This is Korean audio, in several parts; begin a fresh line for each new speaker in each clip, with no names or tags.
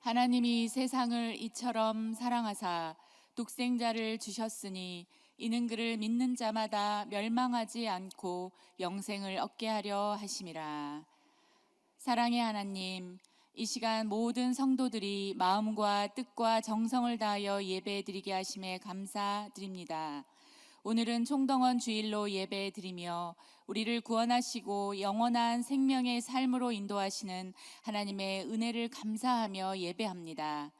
하나님이 세상을 이처럼 사랑하사 독생자를 주셨으니 이는 그를 믿는 자마다 멸망하지 않고 영생을 얻게 하려 하심이라. 사랑의 하나님, 이 시간 모든 성도들이 마음과 뜻과 정성을 다하여 예배드리게 하심에 감사드립니다. 오늘은 총동원 주일로 예배드리며 우리를 구원하시고 영원한 생명의 삶으로 인도하시는 하나님의 은혜를 감사하며 예배합니다.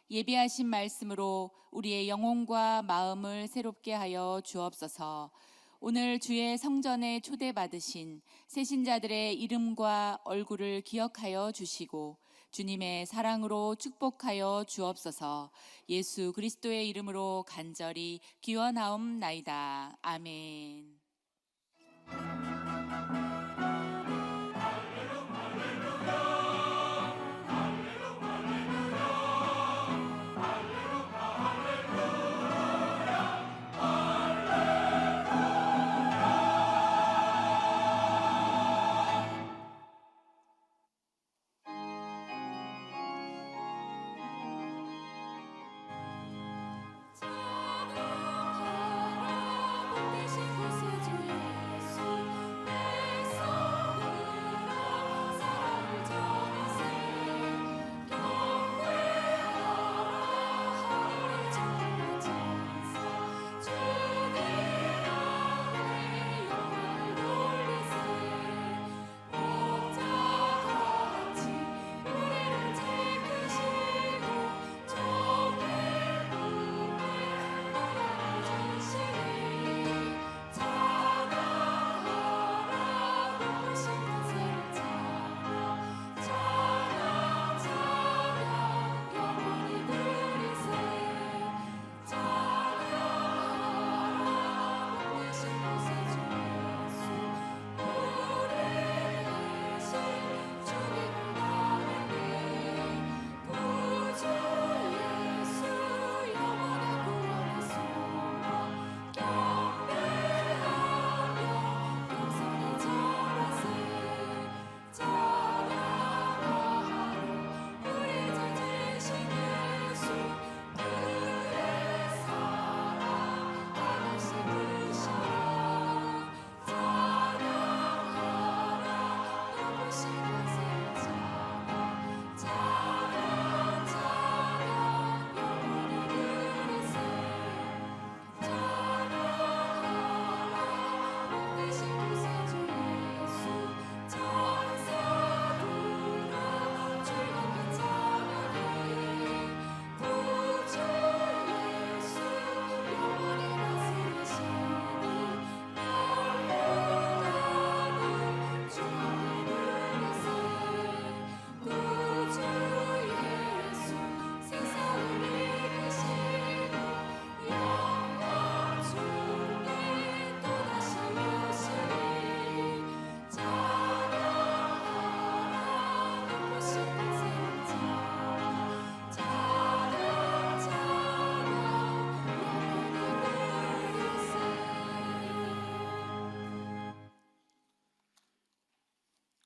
예배하신 말씀으로 우리의 영혼과 마음을 새롭게 하여 주옵소서. 오늘 주의 성전에 초대받으신 새신자들의 이름과 얼굴을 기억하여 주시고 주님의 사랑으로 축복하여 주옵소서. 예수 그리스도의 이름으로 간절히 기원하옵나이다. 아멘.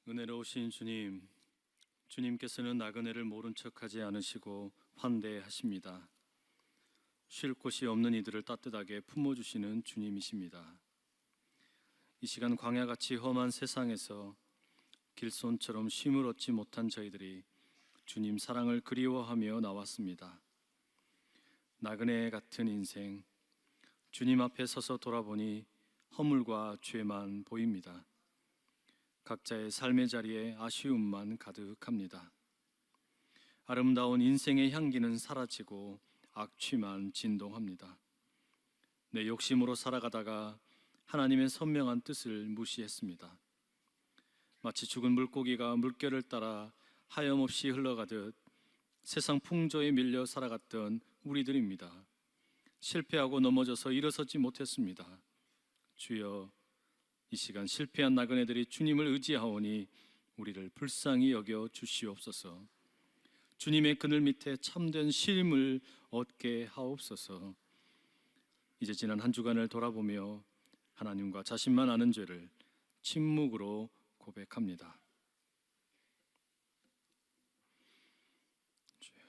은혜로우신 주님, 주님께서는 나그네를 모른 척하지 않으시고 환대하십니다. 쉴 곳이 없는 이들을 따뜻하게 품어주시는 주님이십니다. 이 시간 광야같이 험한 세상에서 길손처럼 쉼을 얻지 못한 저희들이 주님 사랑을 그리워하며 나왔습니다. 나그네 같은 인생, 주님 앞에 서서 돌아보니 허물과 죄만 보입니다. 각자의 삶의 자리에 아쉬움만 가득합니다. 아름다운 인생의 향기는 사라지고 악취만 진동합니다. 내 욕심으로 살아가다가 하나님의 선명한 뜻을 무시했습니다. 마치 죽은 물고기가 물결을 따라 하염없이 흘러가듯 세상 풍조에 밀려 살아갔던 우리들입니다. 실패하고 넘어져서 일어서지 못했습니다. 주여, 이 시간 실패한 나그네들이 주님을 의지하오니 우리를 불쌍히 여겨 주시옵소서. 주님의 그늘 밑에 참된 쉼을 얻게 하옵소서. 이제 지난 한 주간을 돌아보며 하나님과 자신만 아는 죄를 침묵으로 고백합니다. 주여.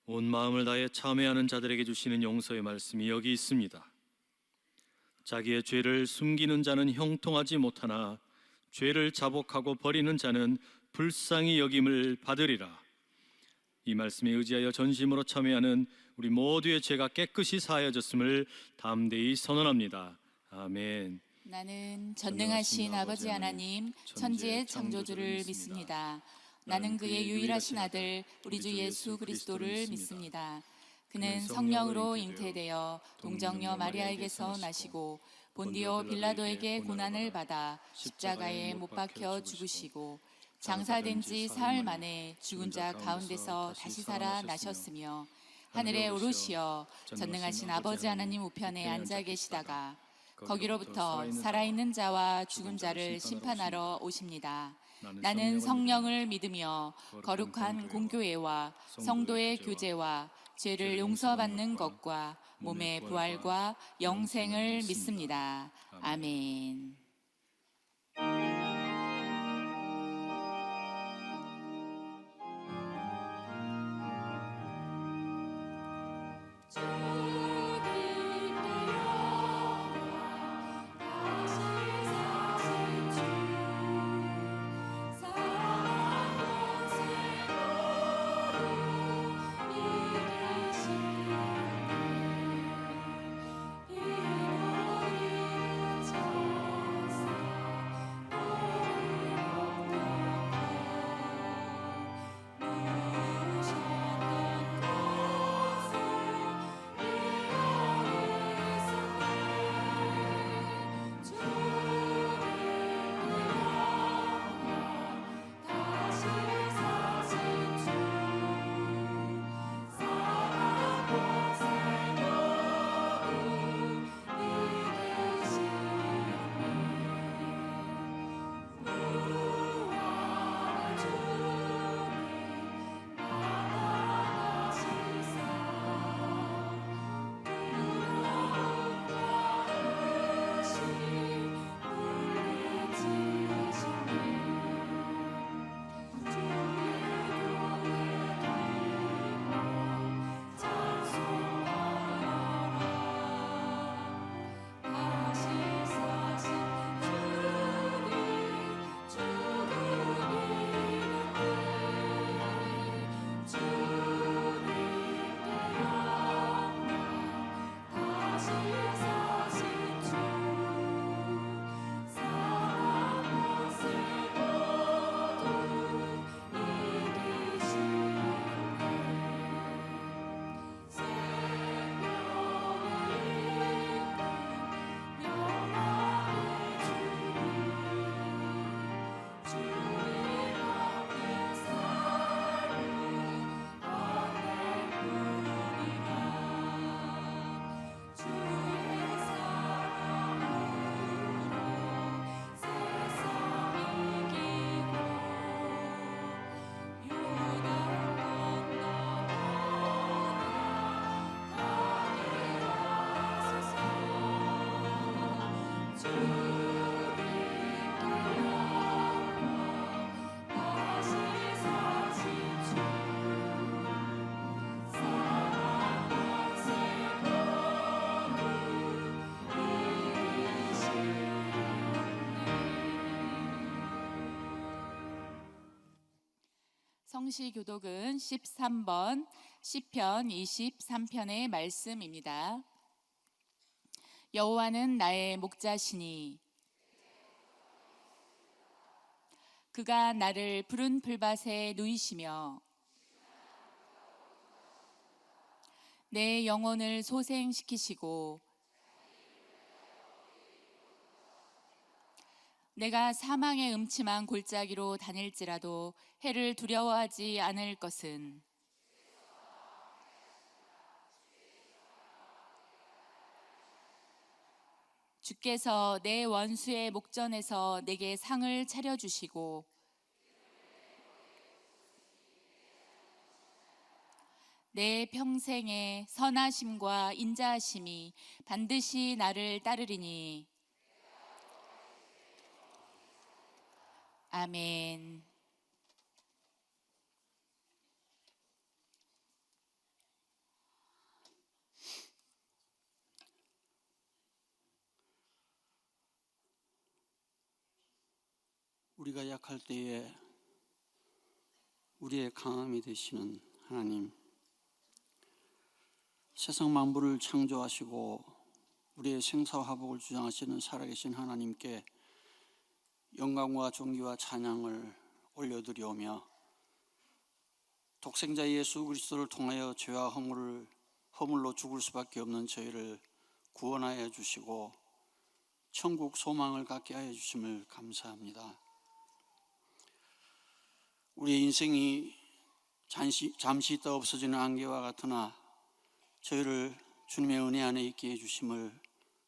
온 마음을 다해 참회하는 자들에게 주시는 용서의 말씀이 여기 있습니다. 자기의 죄를 숨기는 자는 형통하지 못하나 죄를 자복하고 버리는 자는 불쌍히 여김을 받으리라. 이 말씀에 의지하여 전심으로 참회하는 우리 모두의 죄가 깨끗이 사하여졌음을 담대히 선언합니다. 아멘.
나는 전능하신 아버지 하나님 천지의 창조주를 믿습니다. 나는 그의 유일하신 아들 우리 주 예수 그리스도를 믿습니다. 그는 성령으로 잉태되어 동정녀 마리아에게서 나시고 본디오 빌라도에게 고난을 받아 십자가에 못 박혀 죽으시고 장사된 지 사흘 만에 죽은 자 가운데서 다시 살아나셨으며 하늘에 오르시어 전능하신 아버지 하나님 우편에 앉아 계시다가 거기로부터 살아있는 자와 죽은 자를 심판하러 오십니다. 나는 성령을 믿으며 거룩한 공교회와 성도의 교제와 죄를 용서받는 것과 몸의 부활과 영생을 믿습니다. 아멘. 성시교독은 13번 시편 23편의 말씀입니다. 여호와는 나의 목자시니 그가 나를 푸른 풀밭에 누이시며 내 영혼을 소생시키시고 내가 사망의 음침한 골짜기로 다닐지라도 해를 두려워하지 않을 것은 주께서 내 원수의 목전에서 내게 상을 차려주시고 내 평생의 선하심과 인자하심이 반드시 나를 따르리니 아멘.
우리가 약할 때에 우리의 강함이 되시는 하나님, 세상 만물을 창조하시고 우리의 생사화복을 주장하시는 살아계신 하나님께 영광과 존귀와 찬양을 올려드리오며, 독생자 예수 그리스도를 통하여 죄와 허물로 죽을 수밖에 없는 저희를 구원하여 주시고 천국 소망을 갖게 하여 주심을 감사합니다. 우리의 인생이 잠시 있다 없어지는 안개와 같으나 저희를 주님의 은혜 안에 있게 해주심을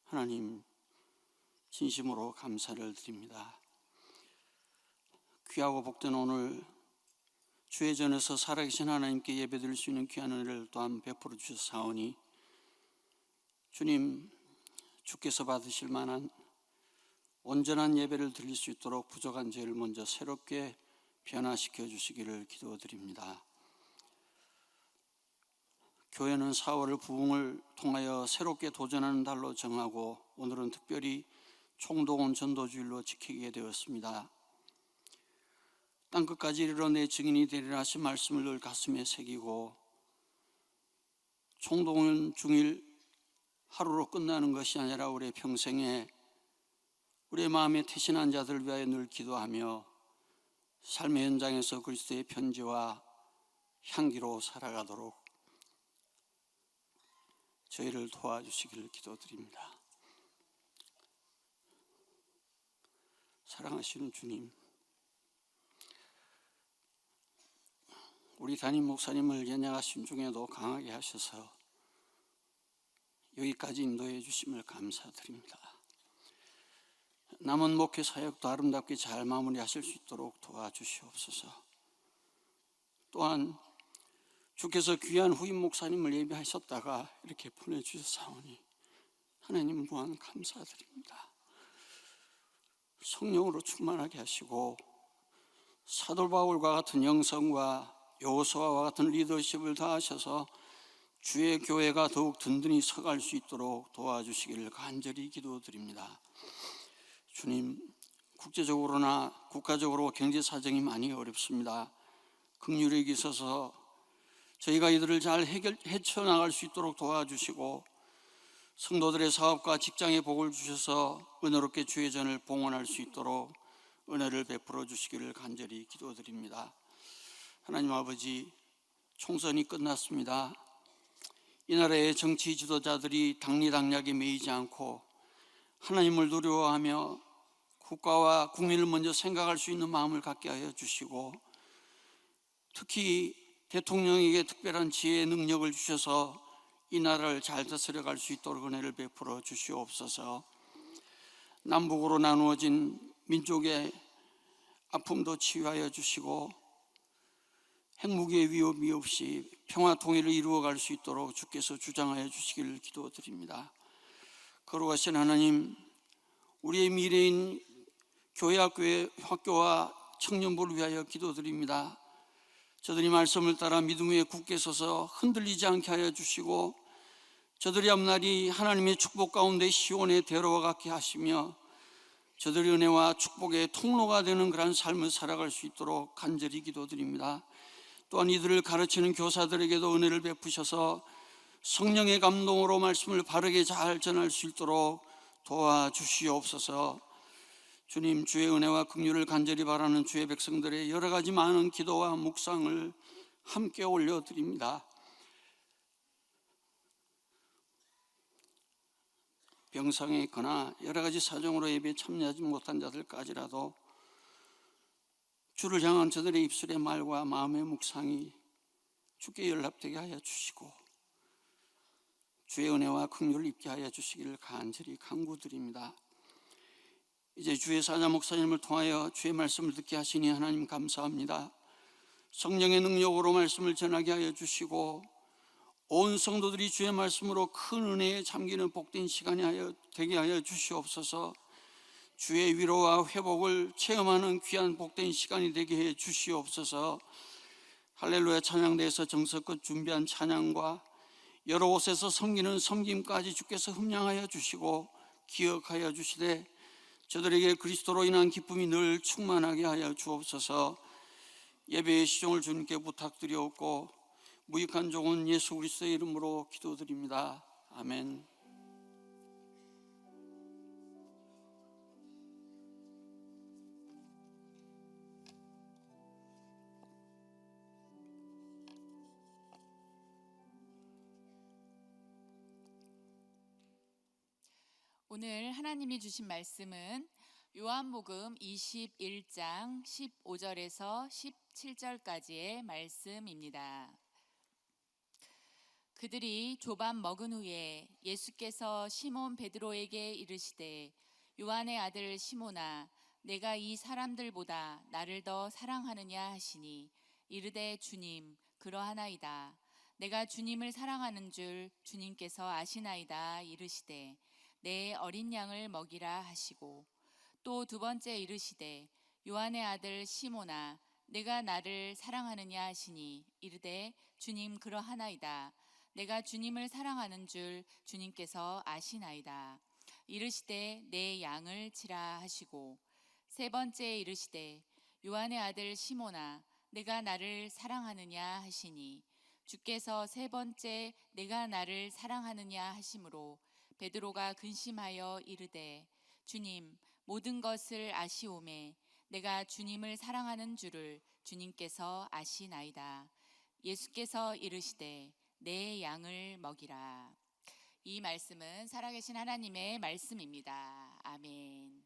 하나님 진심으로 감사를 드립니다. 귀하고 복된 오늘 주의 전에서 살아계신 하나님께 예배드릴 수 있는 귀한 은혜를 또한 베풀어 주셨사오니, 주님, 주께서 받으실 만한 온전한 예배를 드릴 수 있도록 부족한 죄를 먼저 새롭게 변화시켜 주시기를 기도드립니다. 교회는 4월을 부흥을 통하여 새롭게 도전하는 달로 정하고, 오늘은 특별히 총동원 전도주일로 지키게 되었습니다. 땅끝까지 이르러 내 증인이 되리라 하신 말씀을 늘 가슴에 새기고, 총동원 중일 하루로 끝나는 것이 아니라 우리의 평생에 우리의 마음에 태신한 자들을 위하여 늘 기도하며 삶의 현장에서 그리스도의 편지와 향기로 살아가도록 저희를 도와주시기를 기도드립니다. 사랑하시는 주님, 우리 담임 목사님을 연약하신 중에도 강하게 하셔서 여기까지 인도해 주심을 감사드립니다. 남은 목회 사역도 아름답게 잘 마무리하실 수 있도록 도와주시옵소서. 또한 주께서 귀한 후임 목사님을 예비하셨다가 이렇게 보내주셨사오니 하나님 무한 감사드립니다. 성령으로 충만하게 하시고 사도 바울과 같은 영성과 여호수아와 같은 리더십을 다하셔서 주의 교회가 더욱 든든히 서갈 수 있도록 도와주시기를 간절히 기도드립니다. 주님, 국제적으로나 국가적으로 경제 사정이 많이 어렵습니다. 긍휼히 있어서 저희가 이들을 잘 헤쳐나갈 수 있도록 도와주시고, 성도들의 사업과 직장에 복을 주셔서 은혜롭게 주의 전을 봉헌할 수 있도록 은혜를 베풀어 주시기를 간절히 기도드립니다. 하나님 아버지, 총선이 끝났습니다. 이 나라의 정치 지도자들이 당리당략에 매이지 않고 하나님을 두려워하며 국가와 국민을 먼저 생각할 수 있는 마음을 갖게 하여 주시고, 특히 대통령에게 특별한 지혜의 능력을 주셔서 이 나라를 잘 다스려 갈 수 있도록 은혜를 베풀어 주시옵소서. 남북으로 나누어진 민족의 아픔도 치유하여 주시고 핵무기의 위협이 없이 평화 통일을 이루어갈 수 있도록 주께서 주장하여 주시기를 기도드립니다. 거룩하신 하나님, 우리의 미래인 학교와 청년부를 위하여 기도드립니다. 저들이 말씀을 따라 믿음 위에 굳게 서서 흔들리지 않게 하여 주시고, 저들이 앞날이 하나님의 축복 가운데 시온의 대로와 같게 하시며 저들의 은혜와 축복의 통로가 되는 그런 삶을 살아갈 수 있도록 간절히 기도드립니다. 또한 이들을 가르치는 교사들에게도 은혜를 베푸셔서 성령의 감동으로 말씀을 바르게 잘 전할 수 있도록 도와주시옵소서. 주님, 주의 은혜와 긍휼을 간절히 바라는 주의 백성들의 여러 가지 많은 기도와 묵상을 함께 올려드립니다. 병상에 있거나 여러 가지 사정으로 예배에 참여하지 못한 자들까지라도 주를 향한 저들의 입술의 말과 마음의 묵상이 주께 연락되게 하여 주시고 주의 은혜와 긍휼을 입게 하여 주시기를 간절히 간구드립니다. 이제 주의 사자 목사님을 통하여 주의 말씀을 듣게 하시니 하나님 감사합니다. 성령의 능력으로 말씀을 전하게 하여 주시고 온 성도들이 주의 말씀으로 큰 은혜에 잠기는 복된 시간이 되게 하여 주시옵소서. 주의 위로와 회복을 체험하는 귀한 복된 시간이 되게 해 주시옵소서. 할렐루야 찬양대에서 정성껏 준비한 찬양과 여러 곳에서 섬기는 섬김까지 주께서 흠량하여 주시고 기억하여 주시되, 저들에게 그리스도로 인한 기쁨이 늘 충만하게 하여 주옵소서. 예배의 시종을 주님께 부탁드리옵고 무익한 종은 예수 그리스도의 이름으로 기도드립니다. 아멘.
오늘 하나님이 주신 말씀은 요한복음 21장 15절에서 17절까지의 말씀입니다. 그들이 조반 먹은 후에 예수께서 시몬 베드로에게 이르시되 요한의 아들 시몬아 내가 이 사람들보다 나를 더 사랑하느냐 하시니 이르되 주님 그러하나이다. 내가 주님을 사랑하는 줄 주님께서 아시나이다 이르시되 내 어린 양을 먹이라 하시고 또 두 번째 이르시되 요한의 아들 시몬아 내가 나를 사랑하느냐 하시니 이르되 주님 그러하나이다. 내가 주님을 사랑하는 줄 주님께서 아시나이다. 이르시되 내 양을 치라 하시고 세 번째 이르시되 요한의 아들 시몬아 내가 나를 사랑하느냐 하시니 주께서 세 번째 내가 나를 사랑하느냐 하심으로 베드로가 근심하여 이르되 주님 모든 것을 아시오매 내가 주님을 사랑하는 줄을 주님께서 아시나이다. 예수께서 이르시되 내 양을 먹이라. 이 말씀은 살아계신 하나님의 말씀입니다. 아멘.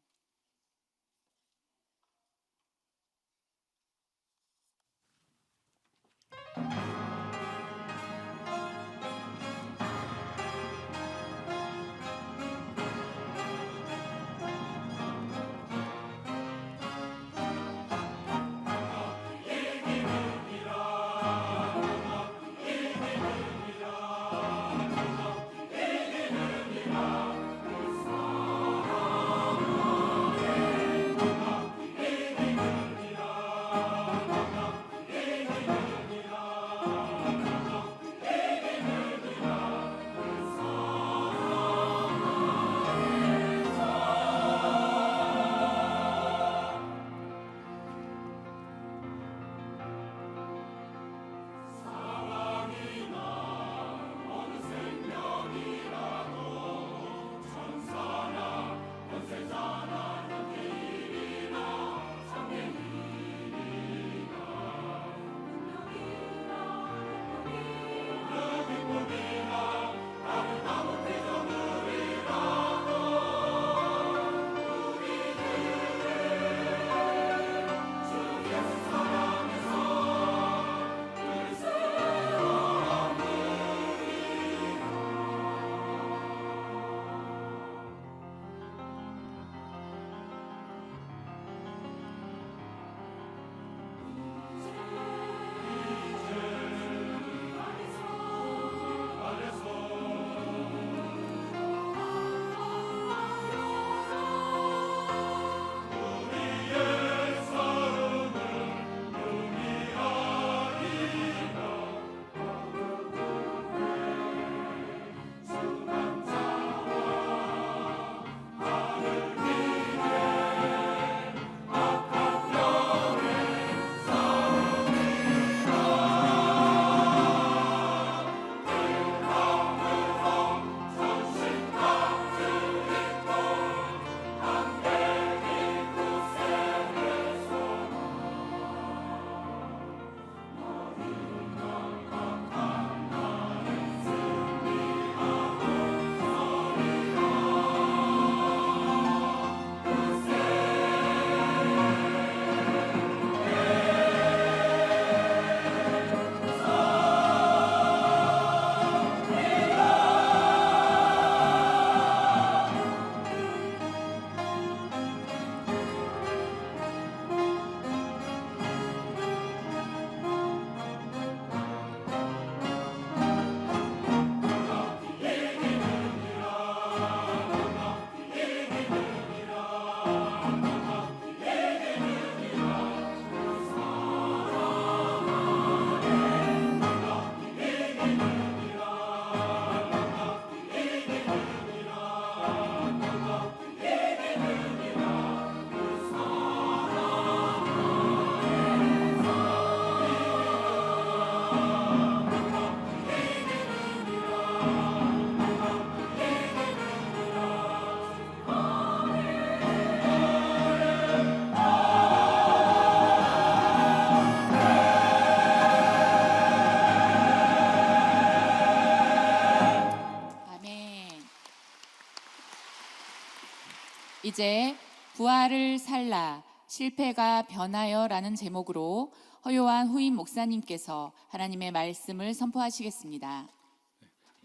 이제 부활을 살라 실패가 변하여라는 제목으로 허요한 후임 목사님께서 하나님의 말씀을 선포하시겠습니다.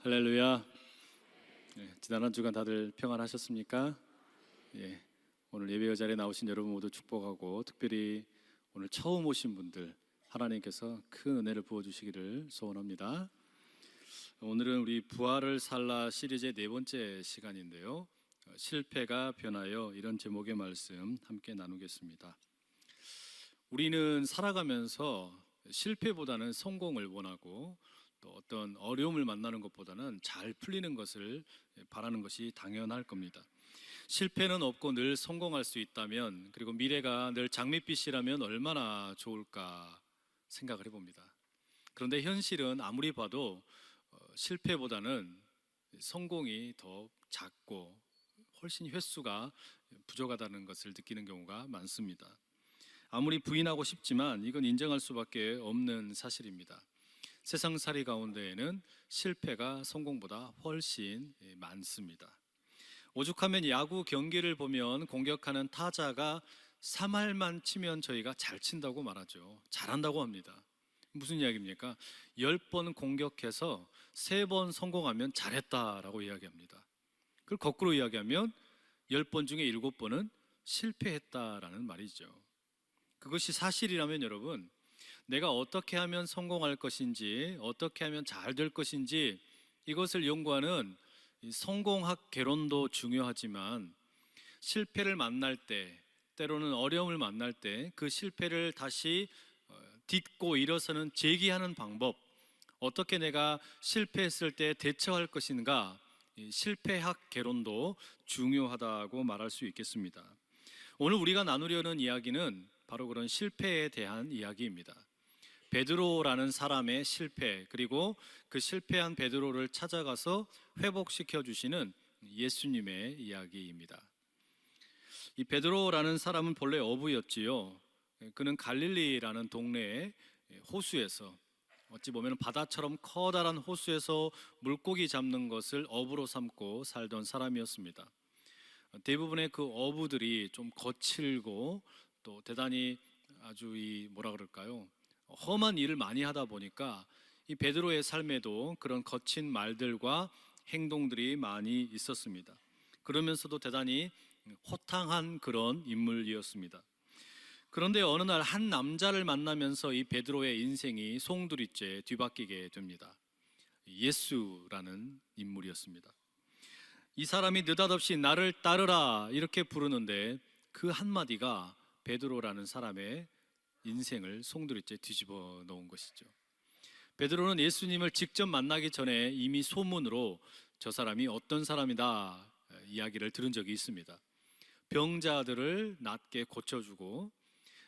할렐루야. 지난 한 주간 다들 평안하셨습니까? 오늘 예배 자리에 나오신 여러분 모두 축복하고, 특별히 오늘 처음 오신 분들 하나님께서 큰 은혜를 부어주시기를 소원합니다. 오늘은 우리 부활을 살라 시리즈의 네 번째 시간인데요, 실패가 변하여, 이런 제목의 말씀 함께 나누겠습니다. 우리는 살아가면서 실패보다는 성공을 원하고, 또 어떤 어려움을 만나는 것보다는 잘 풀리는 것을 바라는 것이 당연할 겁니다. 실패는 없고 늘 성공할 수 있다면, 그리고 미래가 늘 장밋빛이라면 얼마나 좋을까 생각을 해봅니다. 그런데 현실은 아무리 봐도 실패보다는 성공이 더 작고 훨씬 횟수가 부족하다는 것을 느끼는 경우가 많습니다. 아무리 부인하고 싶지만 이건 인정할 수밖에 없는 사실입니다. 세상살이 가운데에는 실패가 성공보다 훨씬 많습니다. 오죽하면 야구 경기를 보면 공격하는 타자가 3할만 치면 저희가 잘 친다고 말하죠. 잘한다고 합니다. 무슨 이야기입니까? 10번 공격해서 3번 성공하면 잘했다라고 이야기합니다. 그걸 거꾸로 이야기하면 10번 중에 7번은 실패했다라는 말이죠. 그것이 사실이라면 여러분, 내가 어떻게 하면 성공할 것인지, 어떻게 하면 잘 될 것인지, 이것을 연구하는 성공학 개론도 중요하지만, 실패를 만날 때, 때로는 어려움을 만날 때 그 실패를 다시 딛고 일어서는 재기하는 방법, 어떻게 내가 실패했을 때 대처할 것인가, 실패학 개론도 중요하다고 말할 수 있겠습니다. 오늘 우리가 나누려는 이야기는 바로 그런 실패에 대한 이야기입니다. 베드로라는 사람의 실패, 그리고 그 실패한 베드로를 찾아가서 회복시켜 주시는 예수님의 이야기입니다. 이 베드로라는 사람은 본래 어부였지요. 그는 갈릴리라는 동네의 호수에서, 어찌 보면 바다처럼 커다란 호수에서 물고기 잡는 것을 업으로 삼고 살던 사람이었습니다. 대부분의 그 어부들이 좀 거칠고 또 대단히 아주 험한 일을 많이 하다 보니까 이 베드로의 삶에도 그런 거친 말들과 행동들이 많이 있었습니다. 그러면서도 대단히 호탕한 그런 인물이었습니다. 그런데 어느 날 한 남자를 만나면서 이 베드로의 인생이 송두리째 뒤바뀌게 됩니다. 예수라는 인물이었습니다. 이 사람이 느닷없이 나를 따르라 이렇게 부르는데, 그 한마디가 베드로라는 사람의 인생을 송두리째 뒤집어 놓은 것이죠. 베드로는 예수님을 직접 만나기 전에 이미 소문으로 저 사람이 어떤 사람이다 이야기를 들은 적이 있습니다. 병자들을 낫게 고쳐주고,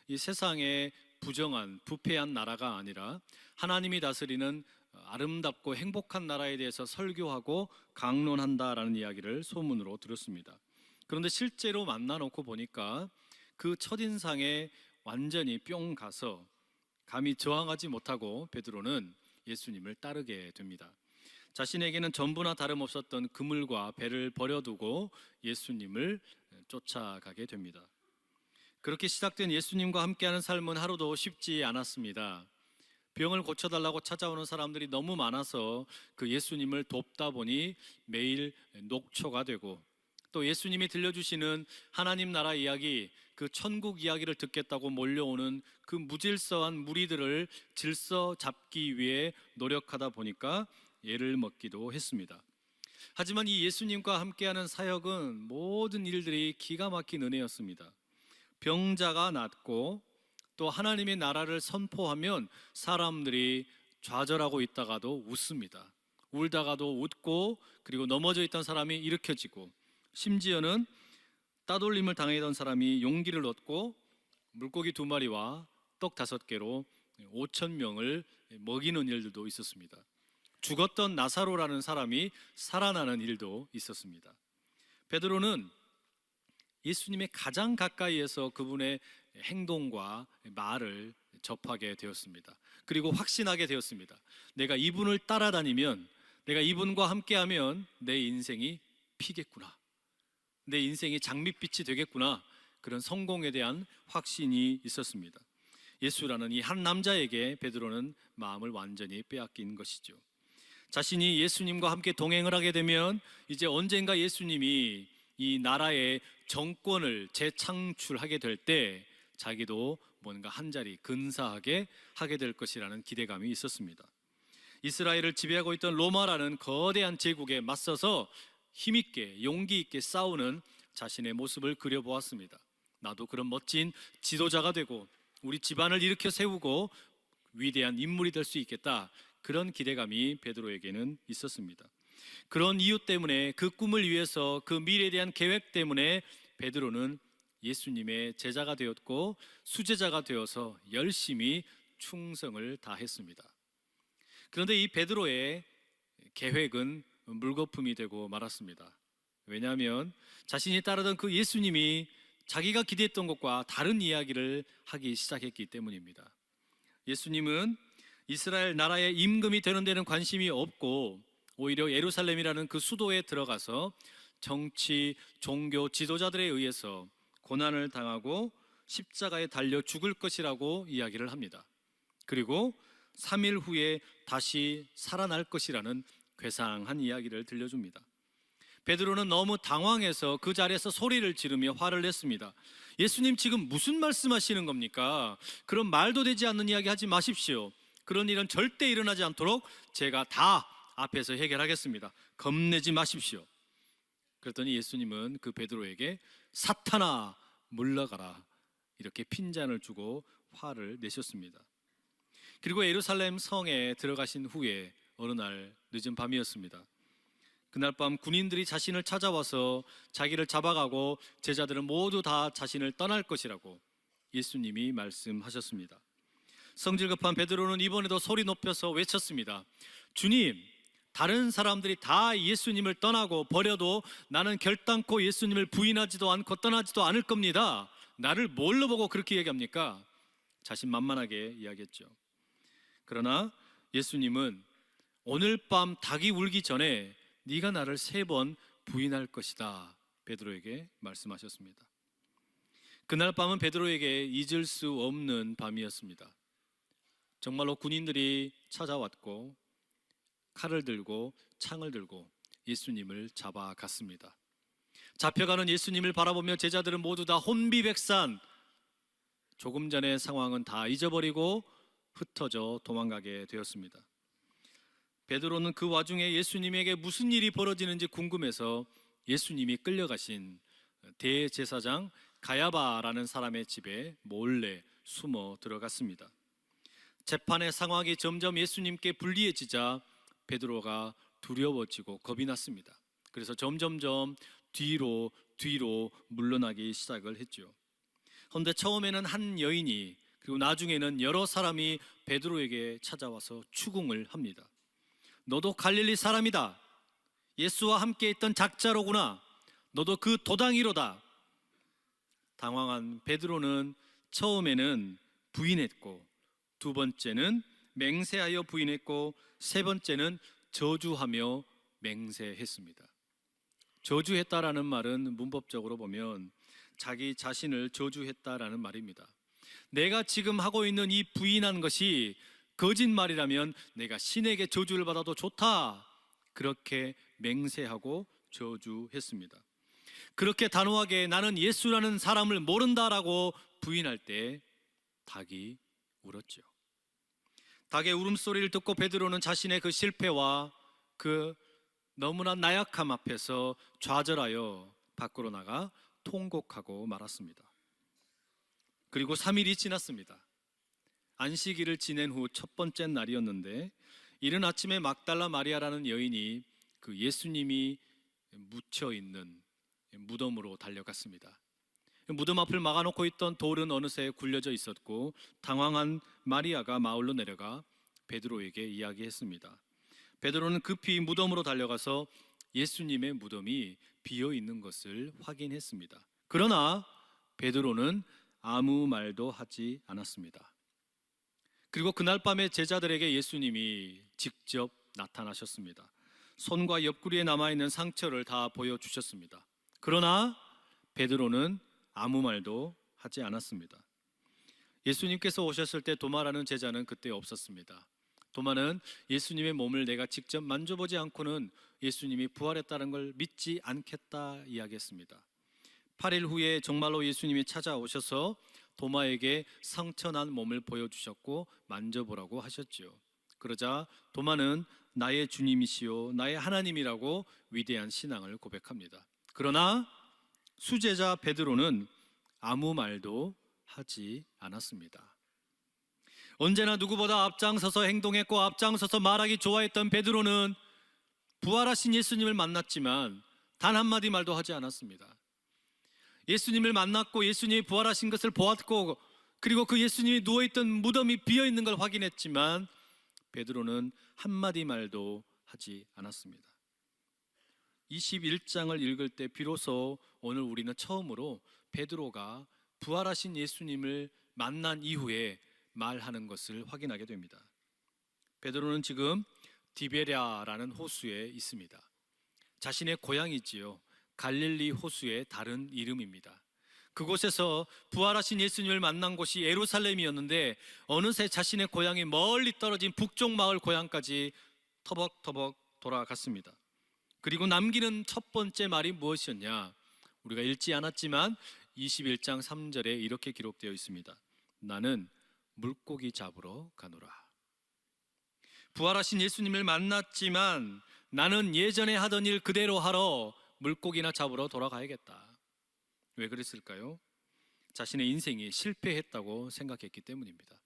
이 세상에 부정한 부패한 나라가 아니라 하나님이 다스리는 아름답고 행복한 나라에 대해서 설교하고 강론한다라는 이야기를 소문으로 들었습니다. 그런데 실제로 만나놓고 보니까 그 첫인상에 완전히 뿅 가서 감히 저항하지 못하고 베드로는 예수님을 따르게 됩니다. 자신에게는 전부나 다름없었던 그물과 배를 버려두고 예수님을 쫓아가게 됩니다. 그렇게 시작된 예수님과 함께하는 삶은 하루도 쉽지 않았습니다. 병을 고쳐달라고 찾아오는 사람들이 너무 많아서 그 예수님을 돕다 보니 매일 녹초가 되고, 또 예수님이 들려주시는 하나님 나라 이야기, 그 천국 이야기를 듣겠다고 몰려오는 그 무질서한 무리들을 질서 잡기 위해 노력하다 보니까 애를 먹기도 했습니다. 하지만 이 예수님과 함께하는 사역은 모든 일들이 기가 막힌 은혜였습니다. 병자가 낫고 또 하나님의 나라를 선포하면 사람들이 좌절하고 있다가도 웃습니다. 울다가도 웃고, 그리고 넘어져 있던 사람이 일으켜지고, 심지어는 따돌림을 당하던 사람이 용기를 얻고 물고기 2마리와 떡 5개로 5,000명을 먹이는 일들도 있었습니다. 죽었던 나사로라는 사람이 살아나는 일도 있었습니다. 베드로는 예수님의 가장 가까이에서 그분의 행동과 말을 접하게 되었습니다. 그리고 확신하게 되었습니다. 내가 이분을 따라다니면, 내가 이분과 함께하면 내 인생이 피겠구나. 내 인생이 장밋빛이 되겠구나, 그런 성공에 대한 확신이 있었습니다. 예수라는 이 한 남자에게 베드로는 마음을 완전히 빼앗긴 것이죠. 자신이 예수님과 함께 동행을 하게 되면 이제 언젠가 예수님이 이 나라의 정권을 재창출하게 될 때 자기도 뭔가 한 자리 근사하게 하게 될 것이라는 기대감이 있었습니다. 이스라엘을 지배하고 있던 로마라는 거대한 제국에 맞서서 힘있게 용기 있게 싸우는 자신의 모습을 그려보았습니다. 나도 그런 멋진 지도자가 되고 우리 집안을 일으켜 세우고 위대한 인물이 될 수 있겠다, 그런 기대감이 베드로에게는 있었습니다. 그런 이유 때문에, 그 꿈을 위해서, 그 미래에 대한 계획 때문에 베드로는 예수님의 제자가 되었고 수제자가 되어서 열심히 충성을 다했습니다. 그런데 이 베드로의 계획은 물거품이 되고 말았습니다. 왜냐하면 자신이 따르던 그 예수님이 자기가 기대했던 것과 다른 이야기를 하기 시작했기 때문입니다. 예수님은 이스라엘 나라의 임금이 되는 데는 관심이 없고 오히려 예루살렘이라는 그 수도에 들어가서 정치, 종교 지도자들에 의해서 고난을 당하고 십자가에 달려 죽을 것이라고 이야기를 합니다. 그리고 3일 후에 다시 살아날 것이라는 괴상한 이야기를 들려줍니다. 베드로는 너무 당황해서 그 자리에서 소리를 지르며 화를 냈습니다. 예수님, 지금 무슨 말씀하시는 겁니까? 그런 말도 되지 않는 이야기 하지 마십시오. 그런 일은 절대 일어나지 않도록 제가 다 앞에서 해결하겠습니다. 겁내지 마십시오. 그랬더니 예수님은 그 베드로에게 사탄아 물러가라, 이렇게 핀잔을 주고 화를 내셨습니다. 그리고 예루살렘 성에 들어가신 후에 어느 날 늦은 밤이었습니다. 그날 밤 군인들이 자신을 찾아와서 자기를 잡아가고 제자들은 모두 다 자신을 떠날 것이라고 예수님이 말씀하셨습니다. 성질급한 베드로는 이번에도 소리 높여서 외쳤습니다. 주님, 다른 사람들이 다 예수님을 떠나고 버려도 나는 결단코 예수님을 부인하지도 않고 떠나지도 않을 겁니다. 나를 뭘로 보고 그렇게 얘기합니까? 자신만만하게 이야기했죠. 그러나 예수님은 오늘 밤 닭이 울기 전에 네가 나를 3번 부인할 것이다, 베드로에게 말씀하셨습니다. 그날 밤은 베드로에게 잊을 수 없는 밤이었습니다. 정말로 군인들이 찾아왔고 칼을 들고 창을 들고 예수님을 잡아갔습니다. 잡혀가는 예수님을 바라보며 제자들은 모두 다 혼비백산, 조금 전의 상황은 다 잊어버리고 흩어져 도망가게 되었습니다. 베드로는 그 와중에 예수님에게 무슨 일이 벌어지는지 궁금해서 예수님이 끌려가신 대제사장 가야바라는 사람의 집에 몰래 숨어 들어갔습니다. 재판의 상황이 점점 예수님께 불리해지자 베드로가 두려워지고 겁이 났습니다. 그래서 점점점 뒤로 물러나기 시작을 했죠. 그런데 처음에는 한 여인이, 그리고 나중에는 여러 사람이 베드로에게 찾아와서 추궁을 합니다. 너도 갈릴리 사람이다. 예수와 함께 있던 작자로구나. 너도 그 도당이로다. 당황한 베드로는 처음에는 부인했고, 두 번째는 맹세하여 부인했고, 세 번째는 저주하며 맹세했습니다. 저주했다라는 말은 문법적으로 보면 자기 자신을 저주했다라는 말입니다. 내가 지금 하고 있는 이 부인한 것이 거짓말이라면 내가 신에게 저주를 받아도 좋다, 그렇게 맹세하고 저주했습니다. 그렇게 단호하게 나는 예수라는 사람을 모른다라고 부인할 때 닭이 울었죠. 닭의 울음소리를 듣고 베드로는 자신의 그 실패와 그 너무나 나약함 앞에서 좌절하여 밖으로 나가 통곡하고 말았습니다. 그리고 3일이 지났습니다. 안식일을 지낸 후 첫 번째 날이었는데, 이른 아침에 막달라 마리아라는 여인이 그 예수님이 묻혀 있는 무덤으로 달려갔습니다. 무덤 앞을 막아놓고 있던 돌은 어느새 굴려져 있었고, 당황한 마리아가 마을로 내려가 베드로에게 이야기했습니다. 베드로는 급히 무덤으로 달려가서 예수님의 무덤이 비어 있는 것을 확인했습니다. 그러나 베드로는 아무 말도 하지 않았습니다. 그리고 그날 밤에 제자들에게 예수님이 직접 나타나셨습니다. 손과 옆구리에 남아있는 상처를 다 보여주셨습니다. 그러나 베드로는 아무 말도 하지 않았습니다. 예수님께서 오셨을 때 도마라는 제자는 그때 없었습니다. 도마는 예수님의 몸을 내가 직접 만져보지 않고는 예수님이 부활했다는 걸 믿지 않겠다 이야기했습니다. 8일 후에 정말로 예수님이 찾아오셔서 도마에게 상처난 몸을 보여주셨고 만져보라고 하셨죠. 그러자 도마는 나의 주님이시요 나의 하나님이라고 위대한 신앙을 고백합니다. 그러나 수제자 베드로는 아무 말도 하지 않았습니다. 언제나 누구보다 앞장서서 행동했고 앞장서서 말하기 좋아했던 베드로는 부활하신 예수님을 만났지만 단 한마디 말도 하지 않았습니다. 예수님을 만났고 예수님이 부활하신 것을 보았고 그리고 그 예수님이 누워있던 무덤이 비어있는 걸 확인했지만 베드로는 한마디 말도 하지 않았습니다. 21장을 읽을 때 비로소 오늘 우리는 처음으로 베드로가 부활하신 예수님을 만난 이후에 말하는 것을 확인하게 됩니다. 베드로는 지금 디베랴라는 호수에 있습니다. 자신의 고향이지요. 갈릴리 호수의 다른 이름입니다. 그곳에서 부활하신 예수님을 만난 곳이 예루살렘이었는데 어느새 자신의 고향이 멀리 떨어진 북쪽 마을 고향까지 터벅터벅 돌아갔습니다. 그리고 남기는 첫 번째 말이 무엇이었냐? 우리가 읽지 않았지만 21장 3절에 이렇게 기록되어 있습니다. 나는 물고기 잡으러 가노라. 부활하신 예수님을 만났지만 나는 예전에 하던 일 그대로 하러 물고기나 잡으러 돌아가야겠다. 왜 그랬을까요? 자신의 인생이 실패했다고 생각했기 때문입니다.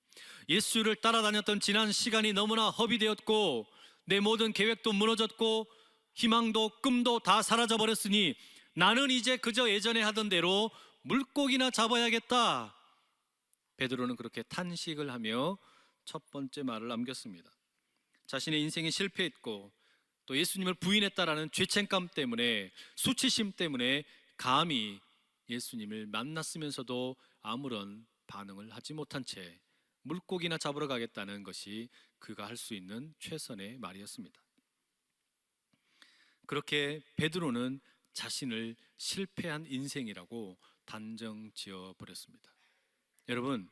예수를 따라다녔던 지난 시간이 너무나 허비되었고 내 모든 계획도 무너졌고 희망도 꿈도 다 사라져버렸으니 나는 이제 그저 예전에 하던 대로 물고기나 잡아야겠다. 베드로는 그렇게 탄식을 하며 첫 번째 말을 남겼습니다. 자신의 인생이 실패했고 또 예수님을 부인했다라는 죄책감 때문에 수치심 때문에 감히 예수님을 만났으면서도 아무런 반응을 하지 못한 채 물고기나 잡으러 가겠다는 것이 그가 할 수 있는 최선의 말이었습니다. 그렇게 베드로는 자신을 실패한 인생이라고 단정 지어 버렸습니다. 여러분,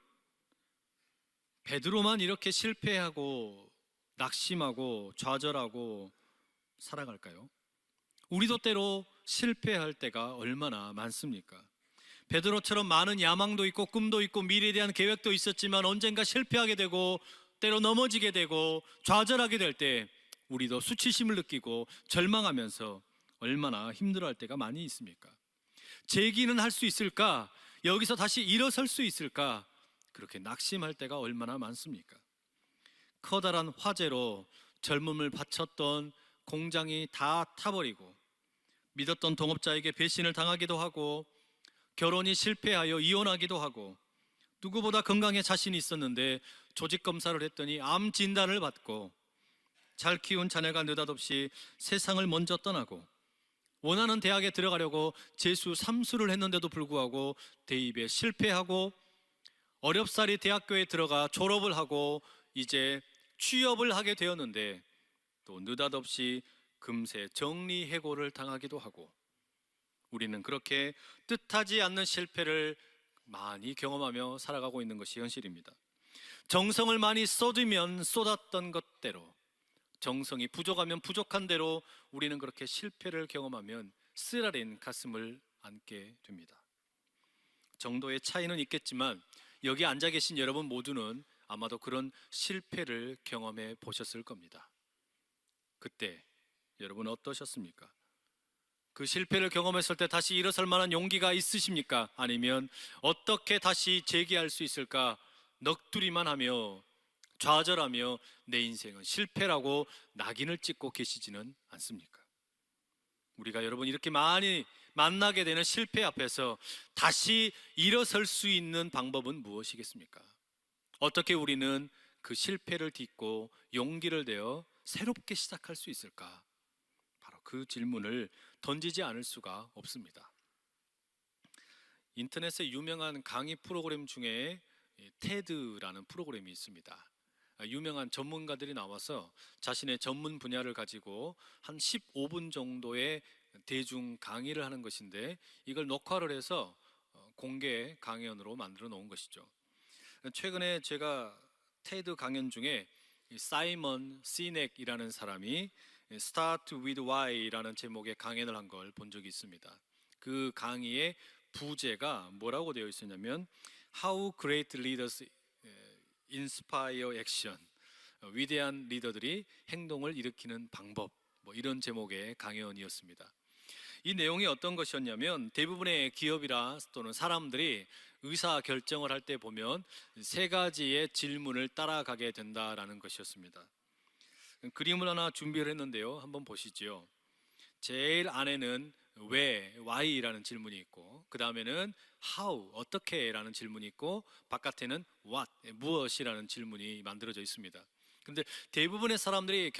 베드로만 이렇게 실패하고 낙심하고 좌절하고 살아갈까요? 우리도 때로 실패할 때가 얼마나 많습니까? 베드로처럼 많은 야망도 있고 꿈도 있고 미래에 대한 계획도 있었지만 언젠가 실패하게 되고 때로 넘어지게 되고 좌절하게 될 때 우리도 수치심을 느끼고 절망하면서 얼마나 힘들어할 때가 많이 있습니까? 재기는 할 수 있을까? 여기서 다시 일어설 수 있을까? 그렇게 낙심할 때가 얼마나 많습니까? 커다란 화재로 젊음을 바쳤던 공장이 다 타버리고 믿었던 동업자에게 배신을 당하기도 하고 결혼이 실패하여 이혼하기도 하고 누구보다 건강에 자신이 있었는데 조직 검사를 했더니 암 진단을 받고 잘 키운 자녀가 느닷없이 세상을 먼저 떠나고 원하는 대학에 들어가려고 재수 3수를 했는데도 불구하고 대입에 실패하고 어렵사리 대학교에 들어가 졸업을 하고 이제 취업을 하게 되었는데 또 느닷없이 금세 정리해고를 당하기도 하고 우리는 그렇게 뜻하지 않는 실패를 많이 경험하며 살아가고 있는 것이 현실입니다. 정성을 많이 쏟으면 쏟았던 것대로 정성이 부족하면 부족한 대로 우리는 그렇게 실패를 경험하면 쓰라린 가슴을 안게 됩니다. 정도의 차이는 있겠지만 여기 앉아 계신 여러분 모두는 아마도 그런 실패를 경험해 보셨을 겁니다. 그때 여러분 어떠셨습니까? 그 실패를 경험했을 때 다시 일어설 만한 용기가 있으십니까? 아니면 어떻게 다시 재기할 수 있을까 넋두리만 하며 좌절하며 내 인생은 실패라고 낙인을 찍고 계시지는 않습니까? 우리가 여러분 이렇게 많이 만나게 되는 실패 앞에서 다시 일어설 수 있는 방법은 무엇이겠습니까? 어떻게 우리는 그 실패를 딛고 용기를 내어 새롭게 시작할 수 있을까? 바로 그 질문을 던지지 않을 수가 없습니다. 인터넷에 유명한 강의 프로그램 중에 테드라는 프로그램이 있습니다. 유명한 전문가들이 나와서 자신의 전문 분야를 가지고 한 15분 정도의 대중 강의를 하는 것인데 이걸 녹화를 해서 공개 강연으로 만들어 놓은 것이죠. 최근에 제가 테드 강연 중에 사이먼 시넥이라는 사람이 Start with Why라는 제목의 강연을 한 걸 본 적이 있습니다. 그 강의의 부제가 뭐라고 되어 있었냐면 How Great Leaders Inspire Action, 위대한 리더들이 행동을 일으키는 방법, 뭐 이런 제목의 강연이었습니다. 이 내용이 어떤 것이었냐면 대부분의 기업이라 또는 사람들이 의사 결정을 할 때 보면 세 가지의 질문을 따라가게 된다라는 것이었습니다. 그림을 하나 준비를 했는데요. 한번 보시죠. 제일 안에는 왜, why라는 질문이 있고, 그 다음에는 how, 어떻게라는 질문이 있고, 바깥에는 what, 무엇이라는 질문이 만들어져 있습니다. 그런데 대부분의 사람들이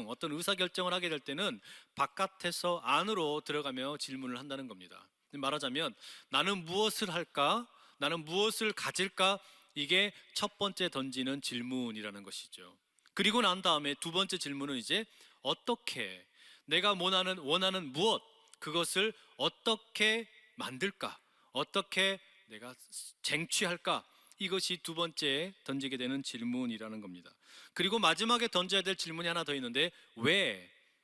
어떤 의사 결정을 하게 될 때는 바깥에서 안으로 들어가며 질문을 한다는 겁니다. 말하자면 나는 무엇을 할까? 나는 무엇을 가질까? 이게 첫 번째 던지는 질문이라는 것이죠. 그리고 난 다음에 두 번째 질문은 이제 어떻게, 내가 원하는 무엇, 그것을 어떻게 만들까? 어떻게 내가 쟁취할까? 이것이 두 번째 던지게 되는 질문이라는 겁니다. 그리고 마지막에 던져야 될 질문이 하나 더 있는데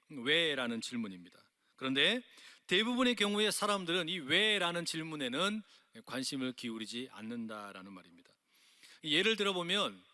왜라는 질문입니다. 그런데 대부분의 경우에 사람들은 이 왜라는 질문에는 관심을 기울이지 않는다라는 말입니다. 예를 들어보면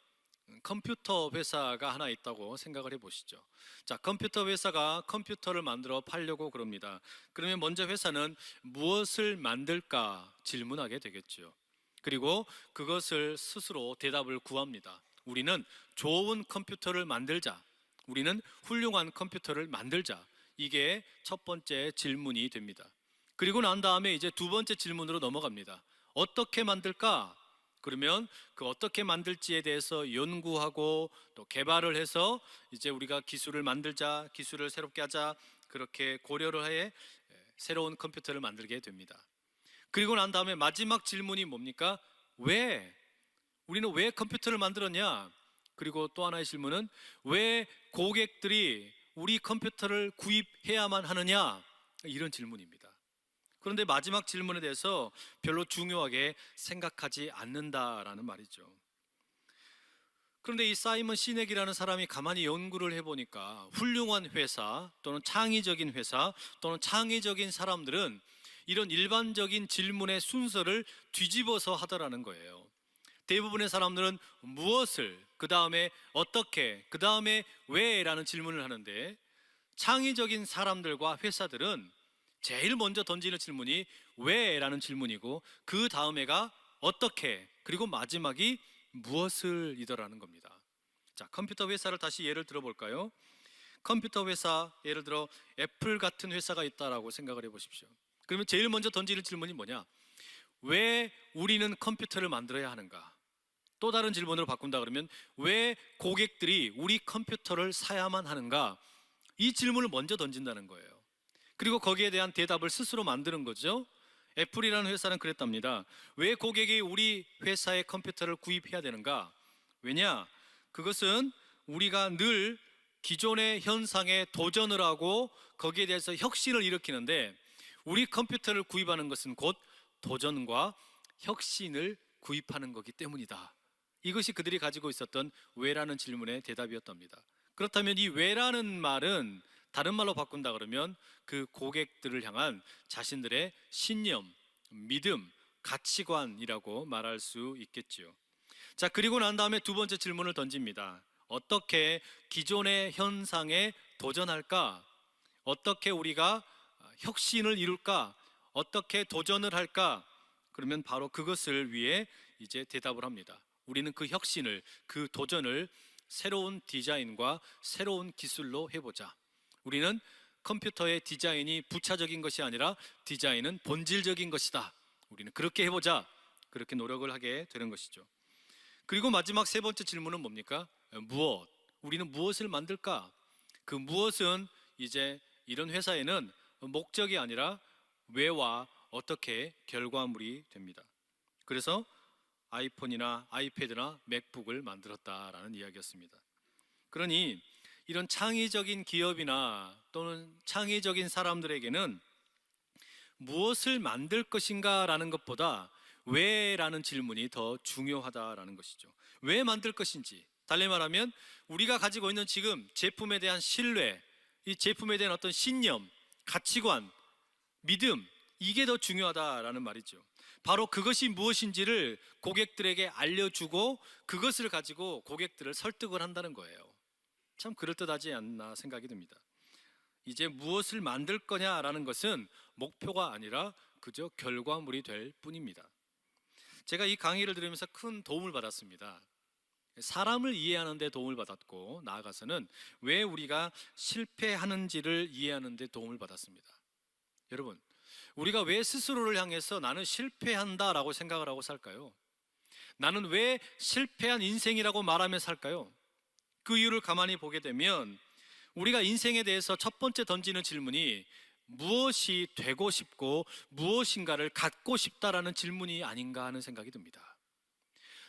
컴퓨터 회사가 하나 있다고 생각을 해보시죠. 자, 컴퓨터 회사가 컴퓨터를 만들어 팔려고 그럽니다. 그러면 먼저 회사는 무엇을 만들까 질문하게 되겠죠. 그리고 그것을 스스로 대답을 구합니다. 우리는 좋은 컴퓨터를 만들자. 우리는 훌륭한 컴퓨터를 만들자. 이게 첫 번째 질문이 됩니다. 그리고 난 다음에 이제 두 번째 질문으로 넘어갑니다. 어떻게 만들까? 그러면 그 어떻게 만들지에 대해서 연구하고 또 개발을 해서 이제 우리가 기술을 만들자, 기술을 새롭게 하자, 그렇게 고려를 해 새로운 컴퓨터를 만들게 됩니다. 그리고 난 다음에 마지막 질문이 뭡니까? 왜? 우리는 왜 컴퓨터를 만들었냐? 그리고 또 하나의 질문은 왜 고객들이 우리 컴퓨터를 구입해야만 하느냐? 이런 질문입니다. 그런데 마지막 질문에 대해서 별로 중요하게 생각하지 않는다라는 말이죠. 그런데 이 사이먼 시넥이라는 사람이 가만히 연구를 해보니까 훌륭한 회사 또는 창의적인 회사 또는 창의적인 사람들은 이런 일반적인 질문의 순서를 뒤집어서 하더라는 거예요. 대부분의 사람들은 무엇을, 그 다음에 어떻게, 그 다음에 왜라는 질문을 하는데 창의적인 사람들과 회사들은 제일 먼저 던지는 질문이 왜라는 질문이고 그 다음에가 어떻게, 그리고 마지막이 무엇을 이더라는 겁니다. 자, 컴퓨터 회사를 다시 예를 들어볼까요? 컴퓨터 회사, 예를 들어 애플 같은 회사가 있다라고 생각을 해보십시오. 그러면 제일 먼저 던지는 질문이 뭐냐? 왜 우리는 컴퓨터를 만들어야 하는가? 또 다른 질문으로 바꾼다 그러면 왜 고객들이 우리 컴퓨터를 사야만 하는가? 이 질문을 먼저 던진다는 거예요. 그리고 거기에 대한 대답을 스스로 만드는 거죠. 애플이라는 회사는 그랬답니다. 왜 고객이 우리 회사의 컴퓨터를 구입해야 되는가? 왜냐? 그것은 우리가 늘 기존의 현상에 도전을 하고 거기에 대해서 혁신을 일으키는데 우리 컴퓨터를 구입하는 것은 곧 도전과 혁신을 구입하는 거기 때문이다. 이것이 그들이 가지고 있었던 왜라는 질문의 대답이었답니다. 그렇다면 이 왜라는 말은 다른 말로 바꾼다 그러면 그 고객들을 향한 자신들의 신념, 믿음, 가치관이라고 말할 수 있겠지요. 자, 그리고 난 다음에 두 번째 질문을 던집니다. 어떻게 기존의 현상에 도전할까? 어떻게 우리가 혁신을 이룰까? 어떻게 도전을 할까? 그러면 바로 그것을 위해 이제 대답을 합니다. 우리는 그 혁신을, 그 도전을 새로운 디자인과 새로운 기술로 해보자. 우리는 컴퓨터의 디자인이 부차적인 것이 아니라 디자인은 본질적인 것이다. 우리는 그렇게 해보자. 그렇게 노력을 하게 되는 것이죠. 그리고 마지막 세 번째 질문은 뭡니까? 무엇? 우리는 무엇을 만들까? 그 무엇은 이제 이런 회사에는 목적이 아니라 왜와 어떻게 결과물이 됩니다. 그래서 아이폰이나 아이패드나 맥북을 만들었다라는 이야기였습니다. 그러니 이런 창의적인 기업이나 또는 창의적인 사람들에게는 무엇을 만들 것인가라는 것보다 왜라는 질문이 더 중요하다라는 것이죠. 왜 만들 것인지, 달리 말하면 우리가 가지고 있는 지금 제품에 대한 신뢰, 이 제품에 대한 어떤 신념, 가치관, 믿음, 이게 더 중요하다라는 말이죠. 바로 그것이 무엇인지를 고객들에게 알려주고 그것을 가지고 고객들을 설득을 한다는 거예요. 참 그럴듯하지 않나 생각이 듭니다. 이제 무엇을 만들 거냐라는 것은 목표가 아니라 그저 결과물이 될 뿐입니다. 제가 이 강의를 들으면서 큰 도움을 받았습니다. 사람을 이해하는 데 도움을 받았고, 나아가서는 왜 우리가 실패하는지를 이해하는 데 도움을 받았습니다. 여러분, 우리가 왜 스스로를 향해서 나는 실패한다라고 생각을 하고 살까요? 나는 왜 실패한 인생이라고 말하며 살까요? 그 이유를 가만히 보게 되면 우리가 인생에 대해서 첫 번째 던지는 질문이 무엇이 되고 싶고 무엇인가를 갖고 싶다라는 질문이 아닌가 하는 생각이 듭니다.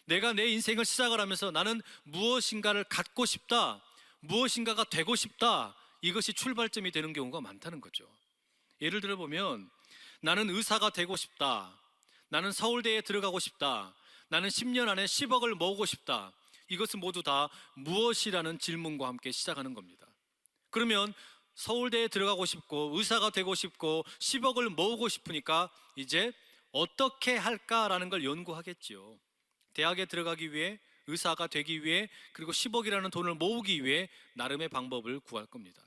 내가 내 인생을 시작을 하면서 나는 무엇인가를 갖고 싶다, 무엇인가가 되고 싶다, 이것이 출발점이 되는 경우가 많다는 거죠. 예를 들어 보면 나는 의사가 되고 싶다, 나는 서울대에 들어가고 싶다, 나는 10년 안에 10억을 모으고 싶다, 이것은 모두 다 무엇이라는 질문과 함께 시작하는 겁니다. 그러면 서울대에 들어가고 싶고 의사가 되고 싶고 10억을 모으고 싶으니까 이제 어떻게 할까라는 걸 연구하겠지요. 대학에 들어가기 위해, 의사가 되기 위해, 그리고 10억이라는 돈을 모으기 위해 나름의 방법을 구할 겁니다.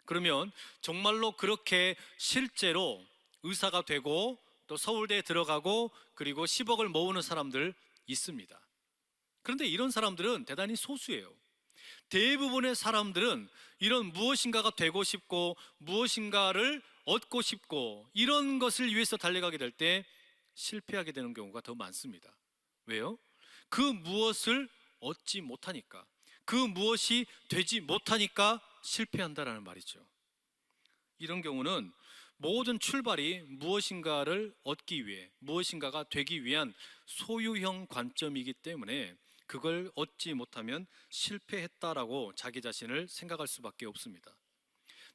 그러면 정말로 그렇게 실제로 의사가 되고 또 서울대에 들어가고 그리고 10억을 모으는 사람들 있습니다. 그런데 이런 사람들은 대단히 소수예요. 대부분의 사람들은 이런 무엇인가가 되고 싶고 무엇인가를 얻고 싶고 이런 것을 위해서 달려가게 될 때 실패하게 되는 경우가 더 많습니다. 왜요? 그 무엇을 얻지 못하니까, 그 무엇이 되지 못하니까 실패한다라는 말이죠. 이런 경우는 모든 출발이 무엇인가를 얻기 위해, 무엇인가가 되기 위한 소유형 관점이기 때문에 그걸 얻지 못하면 실패했다라고 자기 자신을 생각할 수밖에 없습니다.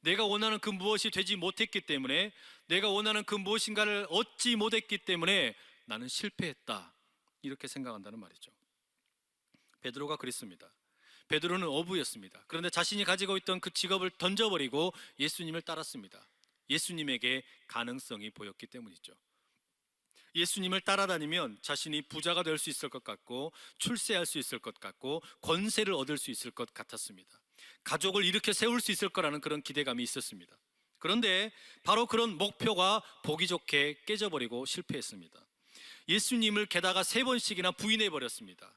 내가 원하는 그 무엇이 되지 못했기 때문에, 내가 원하는 그 무엇인가를 얻지 못했기 때문에 나는 실패했다, 이렇게 생각한다는 말이죠. 베드로가 그랬습니다. 베드로는 어부였습니다. 그런데 자신이 가지고 있던 그 직업을 던져버리고 예수님을 따랐습니다. 예수님에게 가능성이 보였기 때문이죠. 예수님을 따라다니면 자신이 부자가 될 수 있을 것 같고, 출세할 수 있을 것 같고, 권세를 얻을 수 있을 것 같았습니다. 가족을 일으켜 세울 수 있을 거라는 그런 기대감이 있었습니다. 그런데 바로 그런 목표가 보기 좋게 깨져버리고 실패했습니다. 예수님을 게다가 3번씩이나 부인해버렸습니다.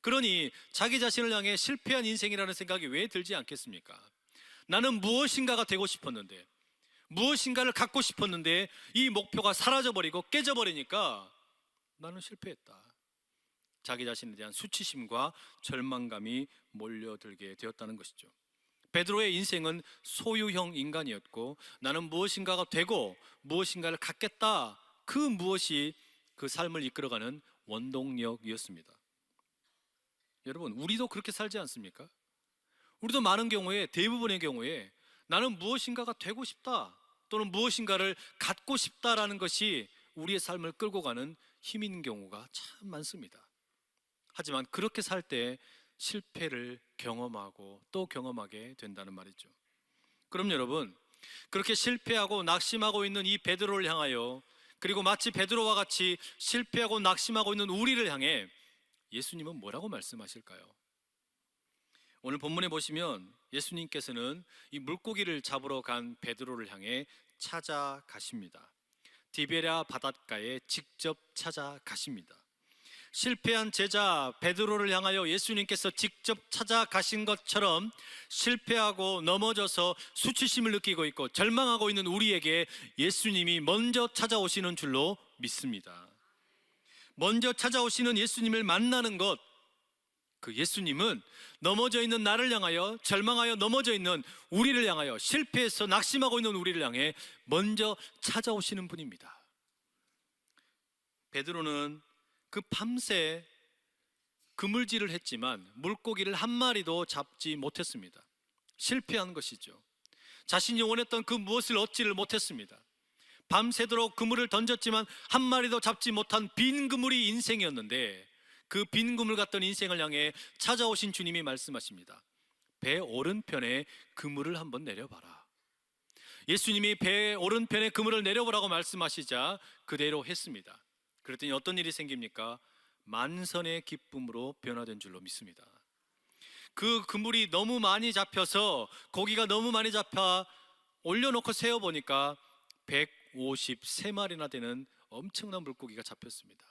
그러니 자기 자신을 향해 실패한 인생이라는 생각이 왜 들지 않겠습니까? 나는 무엇인가가 되고 싶었는데, 무엇인가를 갖고 싶었는데 이 목표가 사라져버리고 깨져버리니까 나는 실패했다. 자기 자신에 대한 수치심과 절망감이 몰려들게 되었다는 것이죠. 베드로의 인생은 소유형 인간이었고, 나는 무엇인가가 되고 무엇인가를 갖겠다, 그 무엇이 그 삶을 이끌어가는 원동력이었습니다. 여러분, 우리도 그렇게 살지 않습니까? 우리도 많은 경우에, 대부분의 경우에 나는 무엇인가가 되고 싶다 또는 무엇인가를 갖고 싶다라는 것이 우리의 삶을 끌고 가는 힘 있는 경우가 참 많습니다. 하지만 그렇게 살 때 실패를 경험하고 또 경험하게 된다는 말이죠. 그럼 여러분, 그렇게 실패하고 낙심하고 있는 이 베드로를 향하여, 그리고 마치 베드로와 같이 실패하고 낙심하고 있는 우리를 향해 예수님은 뭐라고 말씀하실까요? 오늘 본문에 보시면 예수님께서는 이 물고기를 잡으러 간 베드로를 향해 찾아가십니다. 디베랴 바닷가에 직접 찾아가십니다. 실패한 제자 베드로를 향하여 예수님께서 직접 찾아가신 것처럼 실패하고 넘어져서 수치심을 느끼고 있고 절망하고 있는 우리에게 예수님이 먼저 찾아오시는 줄로 믿습니다. 먼저 찾아오시는 예수님을 만나는 것, 그 예수님은 넘어져 있는 나를 향하여, 절망하여 넘어져 있는 우리를 향하여, 실패해서 낙심하고 있는 우리를 향해 먼저 찾아오시는 분입니다. 베드로는 그 밤새 그물질을 했지만 물고기를 한 마리도 잡지 못했습니다. 실패한 것이죠. 자신이 원했던 그 무엇을 얻지를 못했습니다. 밤새도록 그물을 던졌지만 한 마리도 잡지 못한 빈 그물이 인생이었는데, 그 빈 그물 같던 인생을 향해 찾아오신 주님이 말씀하십니다. 배 오른편에 그물을 한번 내려봐라. 예수님이 배 오른편에 그물을 내려보라고 말씀하시자 그대로 했습니다. 그랬더니 어떤 일이 생깁니까? 만선의 기쁨으로 변화된 줄로 믿습니다. 그 그물이 너무 많이 잡혀서, 고기가 너무 많이 잡혀 올려놓고 세어보니까 153마리나 되는 엄청난 물고기가 잡혔습니다.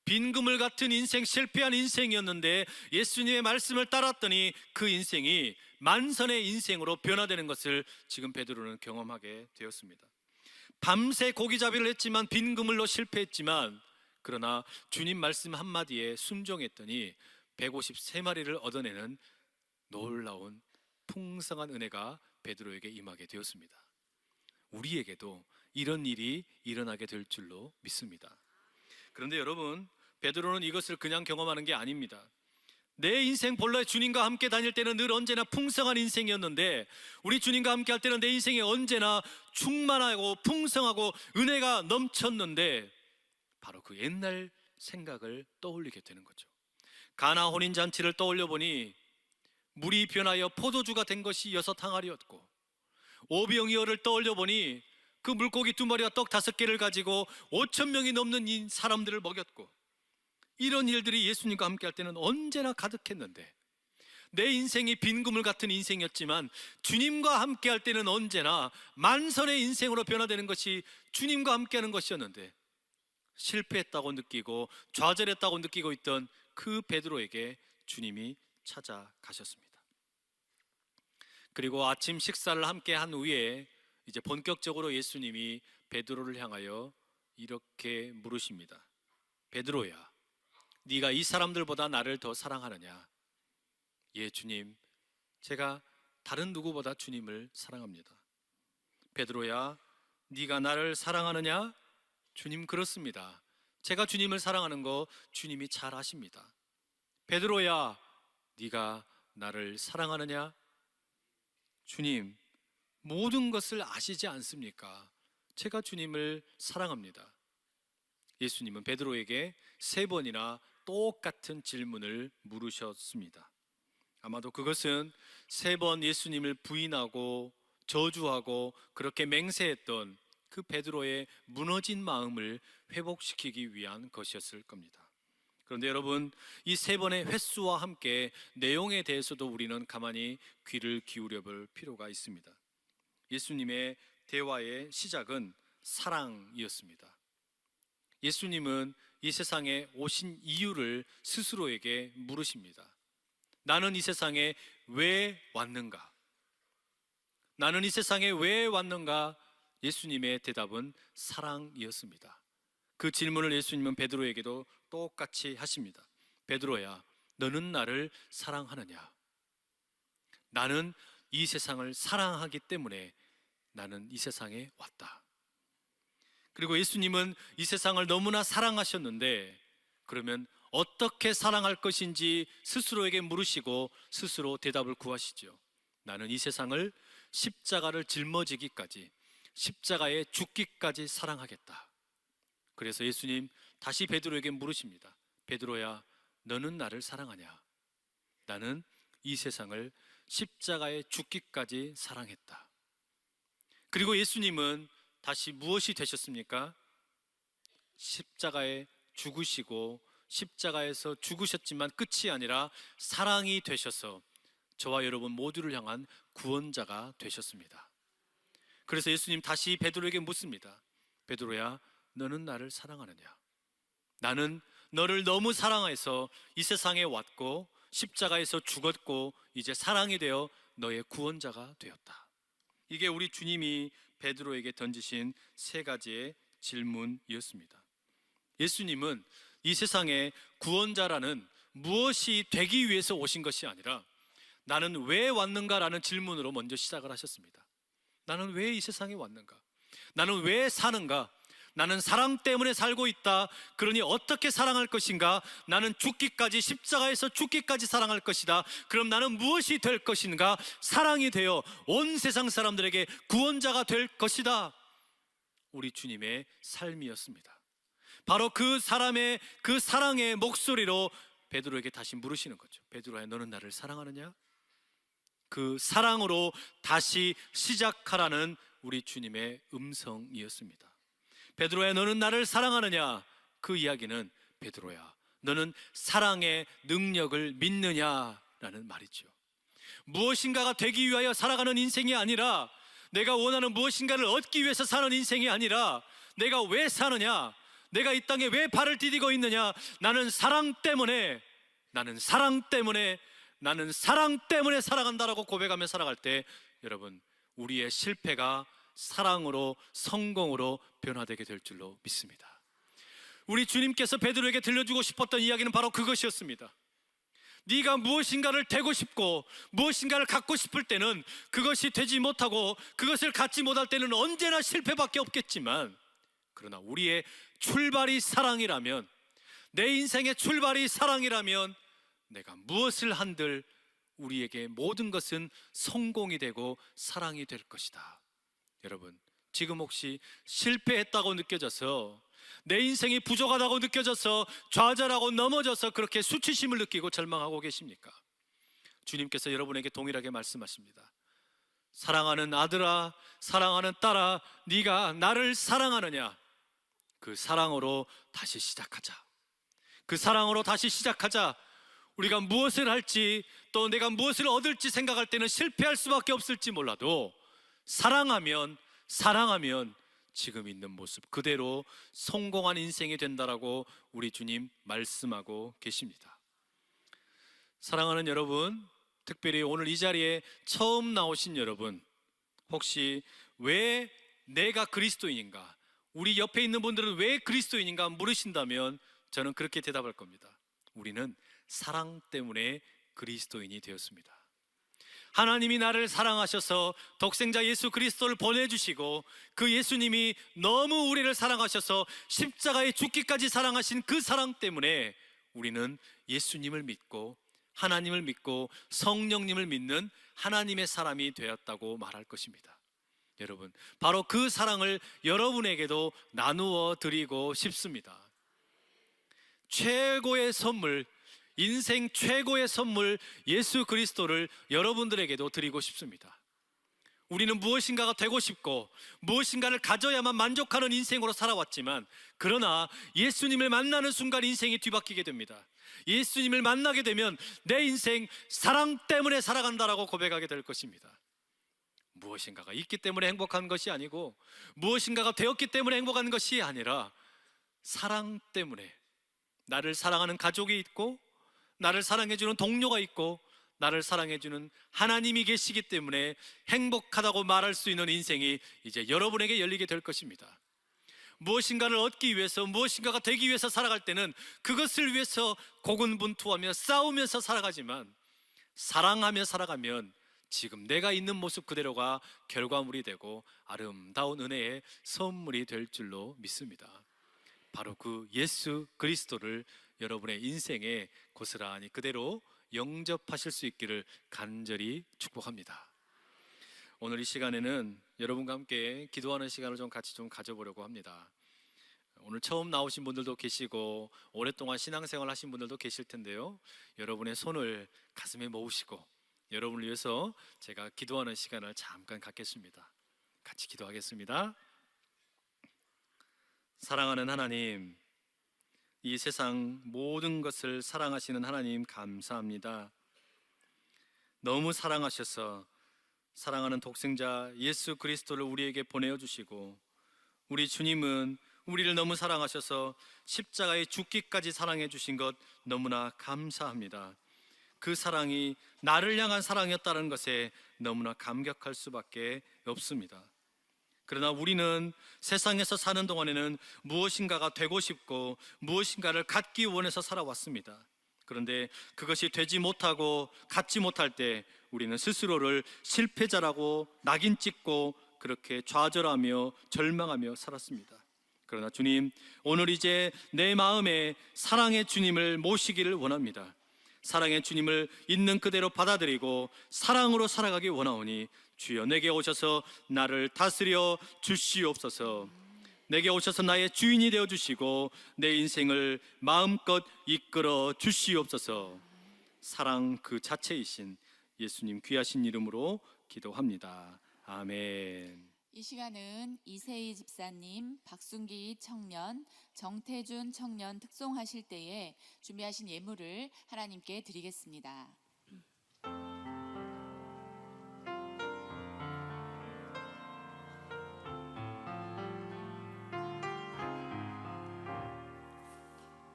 빈 그물 같은 인생, 실패한 인생이었는데 예수님의 말씀을 따랐더니 그 인생이 만선의 인생으로 변화되는 것을 지금 베드로는 경험하게 되었습니다. 밤새 고기잡이를 했지만 빈 그물로 실패했지만, 그러나 주님 말씀 한마디에 순종했더니 153마리를 얻어내는 놀라운 풍성한 은혜가 베드로에게 임하게 되었습니다. 우리에게도 이런 일이 일어나게 될 줄로 믿습니다. 그런데 여러분, 베드로는 이것을 그냥 경험하는 게 아닙니다. 내 인생 본래 주님과 함께 다닐 때는 늘 언제나 풍성한 인생이었는데, 우리 주님과 함께 할 때는 내 인생이 언제나 충만하고 풍성하고 은혜가 넘쳤는데, 바로 그 옛날 생각을 떠올리게 되는 거죠. 가나 혼인잔치를 떠올려 보니 물이 변하여 포도주가 된 것이 6항아리였고, 오병이어를 떠올려 보니 그 물고기 2마리와 떡 5개를 가지고 5,000명이 넘는 이 사람들을 먹였고, 이런 일들이 예수님과 함께 할 때는 언제나 가득했는데, 내 인생이 빈 그물 같은 인생이었지만 주님과 함께 할 때는 언제나 만선의 인생으로 변화되는 것이 주님과 함께 하는 것이었는데, 실패했다고 느끼고 좌절했다고 느끼고 있던 그 베드로에게 주님이 찾아가셨습니다. 그리고 아침 식사를 함께 한 후에 이제 본격적으로 예수님이 베드로를 향하여 이렇게 물으십니다. 베드로야, 네가 이 사람들보다 나를 더 사랑하느냐? 예, 주님, 제가 다른 누구보다 주님을 사랑합니다. 베드로야, 네가 나를 사랑하느냐? 주님, 그렇습니다. 제가 주님을 사랑하는 거 주님이 잘 아십니다. 베드로야, 네가 나를 사랑하느냐? 주님, 모든 것을 아시지 않습니까? 제가 주님을 사랑합니다. 예수님은 베드로에게 3번이나 똑같은 질문을 물으셨습니다. 아마도 그것은 3번 예수님을 부인하고 저주하고 그렇게 맹세했던 그 베드로의 무너진 마음을 회복시키기 위한 것이었을 겁니다. 그런데 여러분, 이 3번의 횟수와 함께 내용에 대해서도 우리는 가만히 귀를 기울여 볼 필요가 있습니다. 예수님의 대화의 시작은 사랑이었습니다. 예수님은 이 세상에 오신 이유를 스스로에게 물으십니다. 나는 이 세상에 왜 왔는가? 나는 이 세상에 왜 왔는가? 예수님의 대답은 사랑이었습니다. 그 질문을 예수님은 베드로에게도 똑같이 하십니다. 베드로야, 너는 나를 사랑하느냐? 나는 이 세상을 사랑하기 때문에 나는 이 세상에 왔다. 그리고 예수님은 이 세상을 너무나 사랑하셨는데, 그러면 어떻게 사랑할 것인지 스스로에게 물으시고 스스로 대답을 구하시죠. 나는 이 세상을 십자가를 짊어지기까지, 십자가에 죽기까지 사랑하겠다. 그래서 예수님 다시 베드로에게 물으십니다. 베드로야, 너는 나를 사랑하냐? 나는 이 세상을 십자가에 죽기까지 사랑했다. 그리고 예수님은 다시 무엇이 되셨습니까? 십자가에 죽으시고, 십자가에서 죽으셨지만 끝이 아니라 사랑이 되셔서 저와 여러분 모두를 향한 구원자가 되셨습니다. 그래서 예수님 다시 베드로에게 묻습니다. 베드로야, 너는 나를 사랑하느냐? 나는 너를 너무 사랑해서 이 세상에 왔고 십자가에서 죽었고 이제 사랑이 되어 너의 구원자가 되었다. 이게 우리 주님이 베드로에게 던지신 3가지의 질문이었습니다. 예수님은 이 세상에 구원자라는 무엇이 되기 위해서 오신 것이 아니라 나는 왜 왔는가라는 질문으로 먼저 시작을 하셨습니다. 나는 왜 이 세상에 왔는가? 나는 왜 사는가? 나는 사랑 때문에 살고 있다. 그러니 어떻게 사랑할 것인가? 나는 죽기까지, 십자가에서 죽기까지 사랑할 것이다. 그럼 나는 무엇이 될 것인가? 사랑이 되어 온 세상 사람들에게 구원자가 될 것이다. 우리 주님의 삶이었습니다. 바로 그 사람의 그 사랑의 목소리로 베드로에게 다시 물으시는 거죠. 베드로야, 너는 나를 사랑하느냐? 그 사랑으로 다시 시작하라는 우리 주님의 음성이었습니다. 베드로야, 너는 나를 사랑하느냐? 그 이야기는 베드로야, 너는 사랑의 능력을 믿느냐라는 말이죠. 무엇인가가 되기 위하여 살아가는 인생이 아니라, 내가 원하는 무엇인가를 얻기 위해서 사는 인생이 아니라, 내가 왜 사느냐, 내가 이 땅에 왜 발을 디디고 있느냐, 나는 사랑 때문에 살아간다라고 고백하며 살아갈 때, 여러분, 우리의 실패가 사랑으로, 성공으로 변화되게 될 줄로 믿습니다. 우리 주님께서 베드로에게 들려주고 싶었던 이야기는 바로 그것이었습니다. 네가 무엇인가를 되고 싶고 무엇인가를 갖고 싶을 때는 그것이 되지 못하고 그것을 갖지 못할 때는 언제나 실패밖에 없겠지만, 그러나 우리의 출발이 사랑이라면, 내 인생의 출발이 사랑이라면, 내가 무엇을 한들 우리에게 모든 것은 성공이 되고 사랑이 될 것이다. 여러분, 지금 혹시 실패했다고 느껴져서, 내 인생이 부족하다고 느껴져서 좌절하고 넘어져서 그렇게 수치심을 느끼고 절망하고 계십니까? 주님께서 여러분에게 동일하게 말씀하십니다. 사랑하는 아들아, 사랑하는 딸아, 네가 나를 사랑하느냐? 그 사랑으로 다시 시작하자. 그 사랑으로 다시 시작하자. 우리가 무엇을 할지, 또 내가 무엇을 얻을지 생각할 때는 실패할 수밖에 없을지 몰라도, 사랑하면 지금 있는 모습 그대로 성공한 인생이 된다라고 우리 주님 말씀하고 계십니다. 사랑하는 여러분, 특별히 오늘 이 자리에 처음 나오신 여러분, 혹시 왜 내가 그리스도인인가, 우리 옆에 있는 분들은 왜 그리스도인인가 물으신다면 저는 그렇게 대답할 겁니다. 우리는 사랑 때문에 그리스도인이 되었습니다. 하나님이 나를 사랑하셔서 독생자 예수 그리스도를 보내주시고, 그 예수님이 너무 우리를 사랑하셔서 십자가에 죽기까지 사랑하신 그 사랑 때문에 우리는 예수님을 믿고 하나님을 믿고 성령님을 믿는 하나님의 사람이 되었다고 말할 것입니다. 여러분, 바로 그 사랑을 여러분에게도 나누어 드리고 싶습니다. 최고의 선물, 인생 최고의 선물 예수 그리스도를 여러분들에게도 드리고 싶습니다. 우리는 무엇인가가 되고 싶고 무엇인가를 가져야만 만족하는 인생으로 살아왔지만, 그러나 예수님을 만나는 순간 인생이 뒤바뀌게 됩니다. 예수님을 만나게 되면 내 인생 사랑 때문에 살아간다라고 고백하게 될 것입니다. 무엇인가가 있기 때문에 행복한 것이 아니고, 무엇인가가 되었기 때문에 행복한 것이 아니라, 사랑 때문에, 나를 사랑하는 가족이 있고 나를 사랑해주는 동료가 있고 나를 사랑해주는 하나님이 계시기 때문에 행복하다고 말할 수 있는 인생이 이제 여러분에게 열리게 될 것입니다. 무엇인가를 얻기 위해서, 무엇인가가 되기 위해서 살아갈 때는 그것을 위해서 고군분투하며 싸우면서 살아가지만, 사랑하며 살아가면 지금 내가 있는 모습 그대로가 결과물이 되고 아름다운 은혜의 선물이 될 줄로 믿습니다. 바로 그 예수 그리스도를 여러분의 인생에 고스란히 그대로 영접하실 수 있기를 간절히 축복합니다. 오늘 이 시간에는 여러분과 함께 기도하는 시간을 같이 가져보려고 합니다. 오늘 처음 나오신 분들도 계시고 오랫동안 신앙생활 하신 분들도 계실 텐데요, 여러분의 손을 가슴에 모으시고 여러분을 위해서 제가 기도하는 시간을 잠깐 갖겠습니다. 같이 기도하겠습니다. 사랑하는 하나님, 이 세상 모든 것을 사랑하시는 하나님 감사합니다. 너무 사랑하셔서 사랑하는 독생자 예수 그리스도를 우리에게 보내어 주시고, 우리 주님은 우리를 너무 사랑하셔서 십자가에 죽기까지 사랑해 주신 것 너무나 감사합니다. 그 사랑이 나를 향한 사랑이었다는 것에 너무나 감격할 수밖에 없습니다. 그러나 우리는 세상에서 사는 동안에는 무엇인가가 되고 싶고 무엇인가를 갖기 원해서 살아왔습니다. 그런데 그것이 되지 못하고 갖지 못할 때 우리는 스스로를 실패자라고 낙인 찍고 그렇게 좌절하며 절망하며 살았습니다. 그러나 주님, 오늘 이제 내 마음에 사랑의 주님을 모시기를 원합니다. 사랑의 주님을 있는 그대로 받아들이고 사랑으로 살아가기 원하오니 주여 내게 오셔서 나를 다스려 주시옵소서. 내게 오셔서 나의 주인이 되어 주시고 내 인생을 마음껏 이끌어 주시옵소서. 사랑 그 자체이신 예수님 귀하신 이름으로 기도합니다. 아멘.
이 시간은 이세희 집사님, 박순기 청년, 정태준 청년 특송하실 때에 준비하신 예물을 하나님께 드리겠습니다.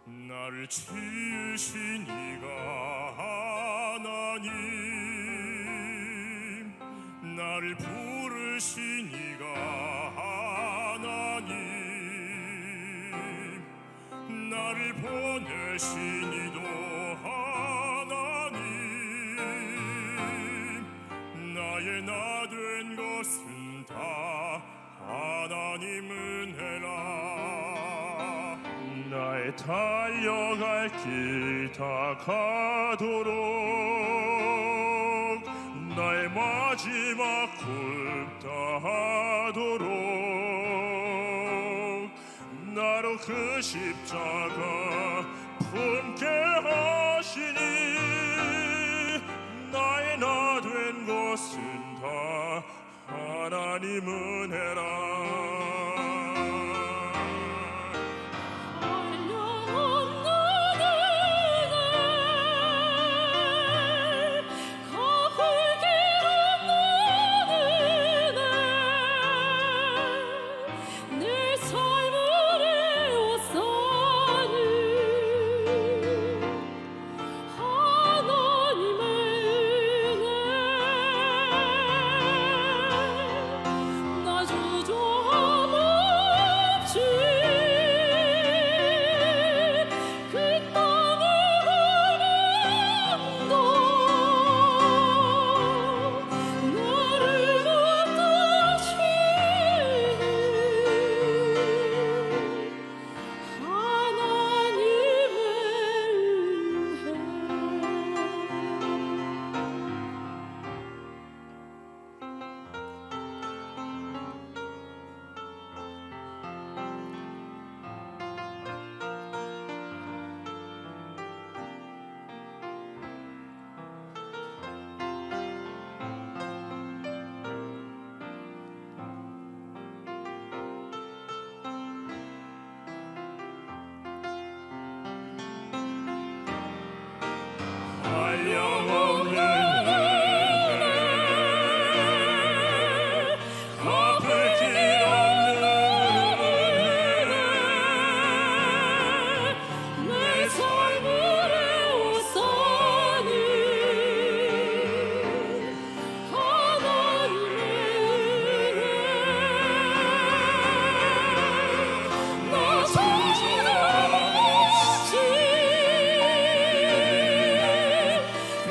나를 지으신 이가 하나님, 나를 부르신 이가 하나님, 나를 보내신 이도 하나님, 나의 나 된 것은 다 하나님 은혜라. 나의 달려갈 길 다 가도록, 나의 마지막 호흡 다하도록, 나로 그 십자가 품게 하시니, 나의 나 된 것은 다 하나님 은혜라. 한량없는 은혜, 갚을 길 없는 은혜, 내 삶을 에워싸니 하나님의 은혜. 나 주저없이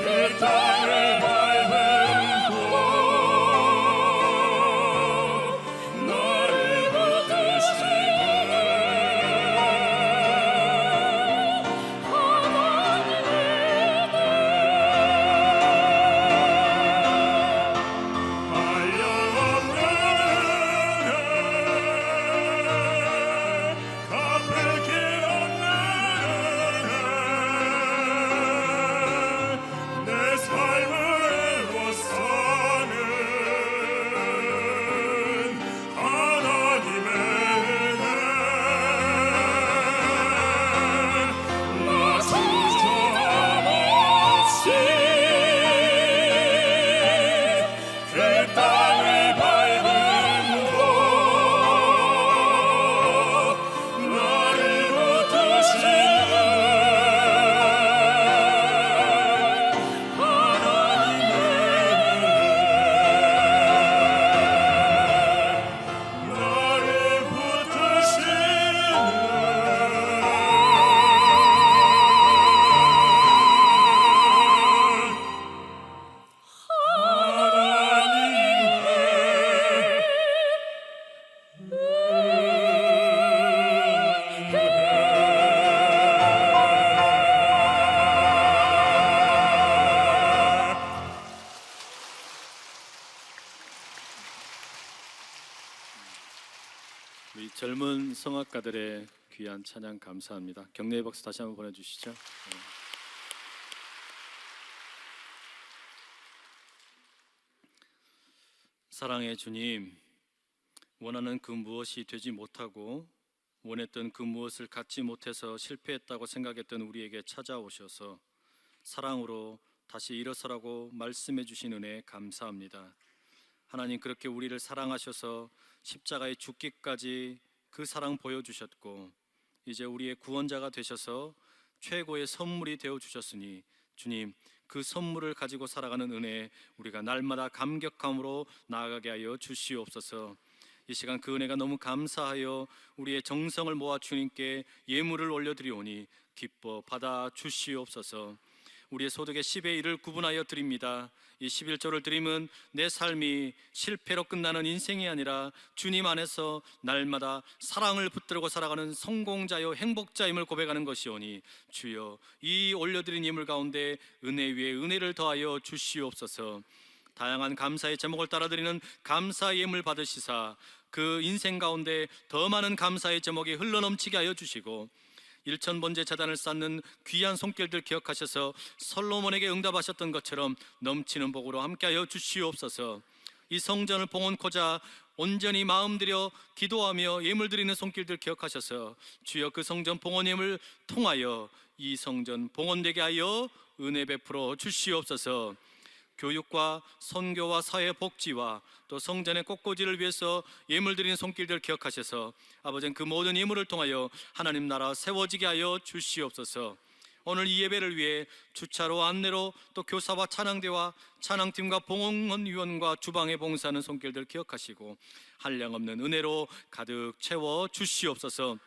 그
작가들의 귀한 찬양 감사합니다. 격려의 박수 다시 한번 보내주시죠. 네. 사랑의 주님, 원하는 그 무엇이 되지 못하고 원했던 그 무엇을 갖지 못해서 실패했다고 생각했던 우리에게 찾아오셔서 사랑으로 다시 일어서라고 말씀해 주신 은혜 감사합니다. 하나님, 그렇게 우리를 사랑하셔서 십자가에 죽기까지 그 사랑 보여주셨고 이제 우리의 구원자가 되셔서 최고의 선물이 되어주셨으니 주님, 그 선물을 가지고 살아가는 은혜에 우리가 날마다 감격함으로 나아가게 하여 주시옵소서. 이 시간 그 은혜가 너무 감사하여 우리의 정성을 모아 주님께 예물을 올려드리오니 기뻐 받아 주시옵소서. 우리의 소득의 10의 1을 구분하여 드립니다. 이 11조를 드림은 내 삶이 실패로 끝나는 인생이 아니라 주님 안에서 날마다 사랑을 붙들고 살아가는 성공자요 행복자임을 고백하는 것이오니 주여, 이 올려드린 예물 가운데 은혜 위에 은혜를 더하여 주시옵소서. 다양한 감사의 제목을 따라드리는 감사 예물 받으시사 그 인생 가운데 더 많은 감사의 제목이 흘러넘치게 하여 주시고 1000번째 제단을 쌓는 귀한 손길들 기억하셔서 솔로몬에게 응답하셨던 것처럼 넘치는 복으로 함께하여 주시옵소서. 이 성전을 봉헌코자 온전히 마음 들여 기도하며 예물 드리는 손길들 기억하셔서 주여, 그 성전 봉헌 예물 통하여 이 성전 봉헌되게 하여 은혜 베풀어 주시옵소서. 교육과 선교와 사회 복지와 또 성전의 꽃꽂이를 위해서 예물 드리는 손길들 기억하셔서 아버지는 그 모든 예물을 통하여 하나님 나라 세워지게 하여 주시옵소서. 오늘 이 예배를 위해 주차로 안내로 또 교사와 찬양대와 찬양팀과 봉헌위원과 주방에 봉사하는 손길들 기억하시고 한량없는 은혜로 가득 채워 주시옵소서.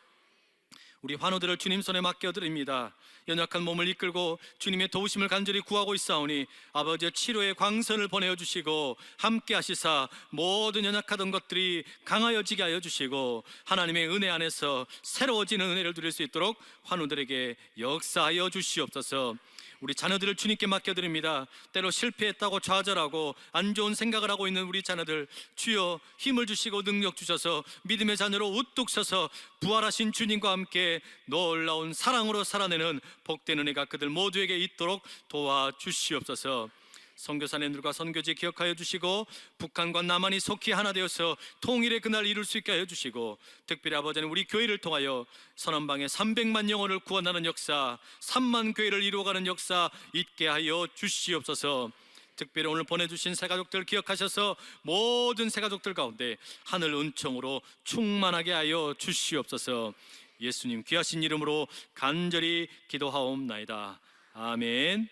우리 환우들을 주님 손에 맡겨드립니다. 연약한 몸을 이끌고 주님의 도우심을 간절히 구하고 있사오니 아버지의 치료의 광선을 보내어 주시고 함께 하시사 모든 연약하던 것들이 강하여지게 하여 주시고 하나님의 은혜 안에서 새로워지는 은혜를 누릴 수 있도록 환우들에게 역사하여 주시옵소서. 우리 자녀들을 주님께 맡겨드립니다. 때로 실패했다고 좌절하고 안 좋은 생각을 하고 있는 우리 자녀들, 주여 힘을 주시고 능력 주셔서 믿음의 자녀로 우뚝 서서 부활하신 주님과 함께 놀라운 사랑으로 살아내는 복된 은혜가 그들 모두에게 있도록 도와주시옵소서. 선교사님들과 선교지 기억하여 주시고 북한과 남한이 속히 하나 되어서 통일의 그날 이룰 수 있게 하여 주시고 특별히 아버지는 우리 교회를 통하여 선언방에 300만 영혼을 구원하는 역사, 3만 교회를 이루어가는 역사 있게 하여 주시옵소서. 특별히 오늘 보내주신 새가족들 기억하셔서 모든 새가족들 가운데 하늘 은총으로 충만하게 하여 주시옵소서. 예수님 귀하신 이름으로 간절히 기도하옵나이다. 아멘.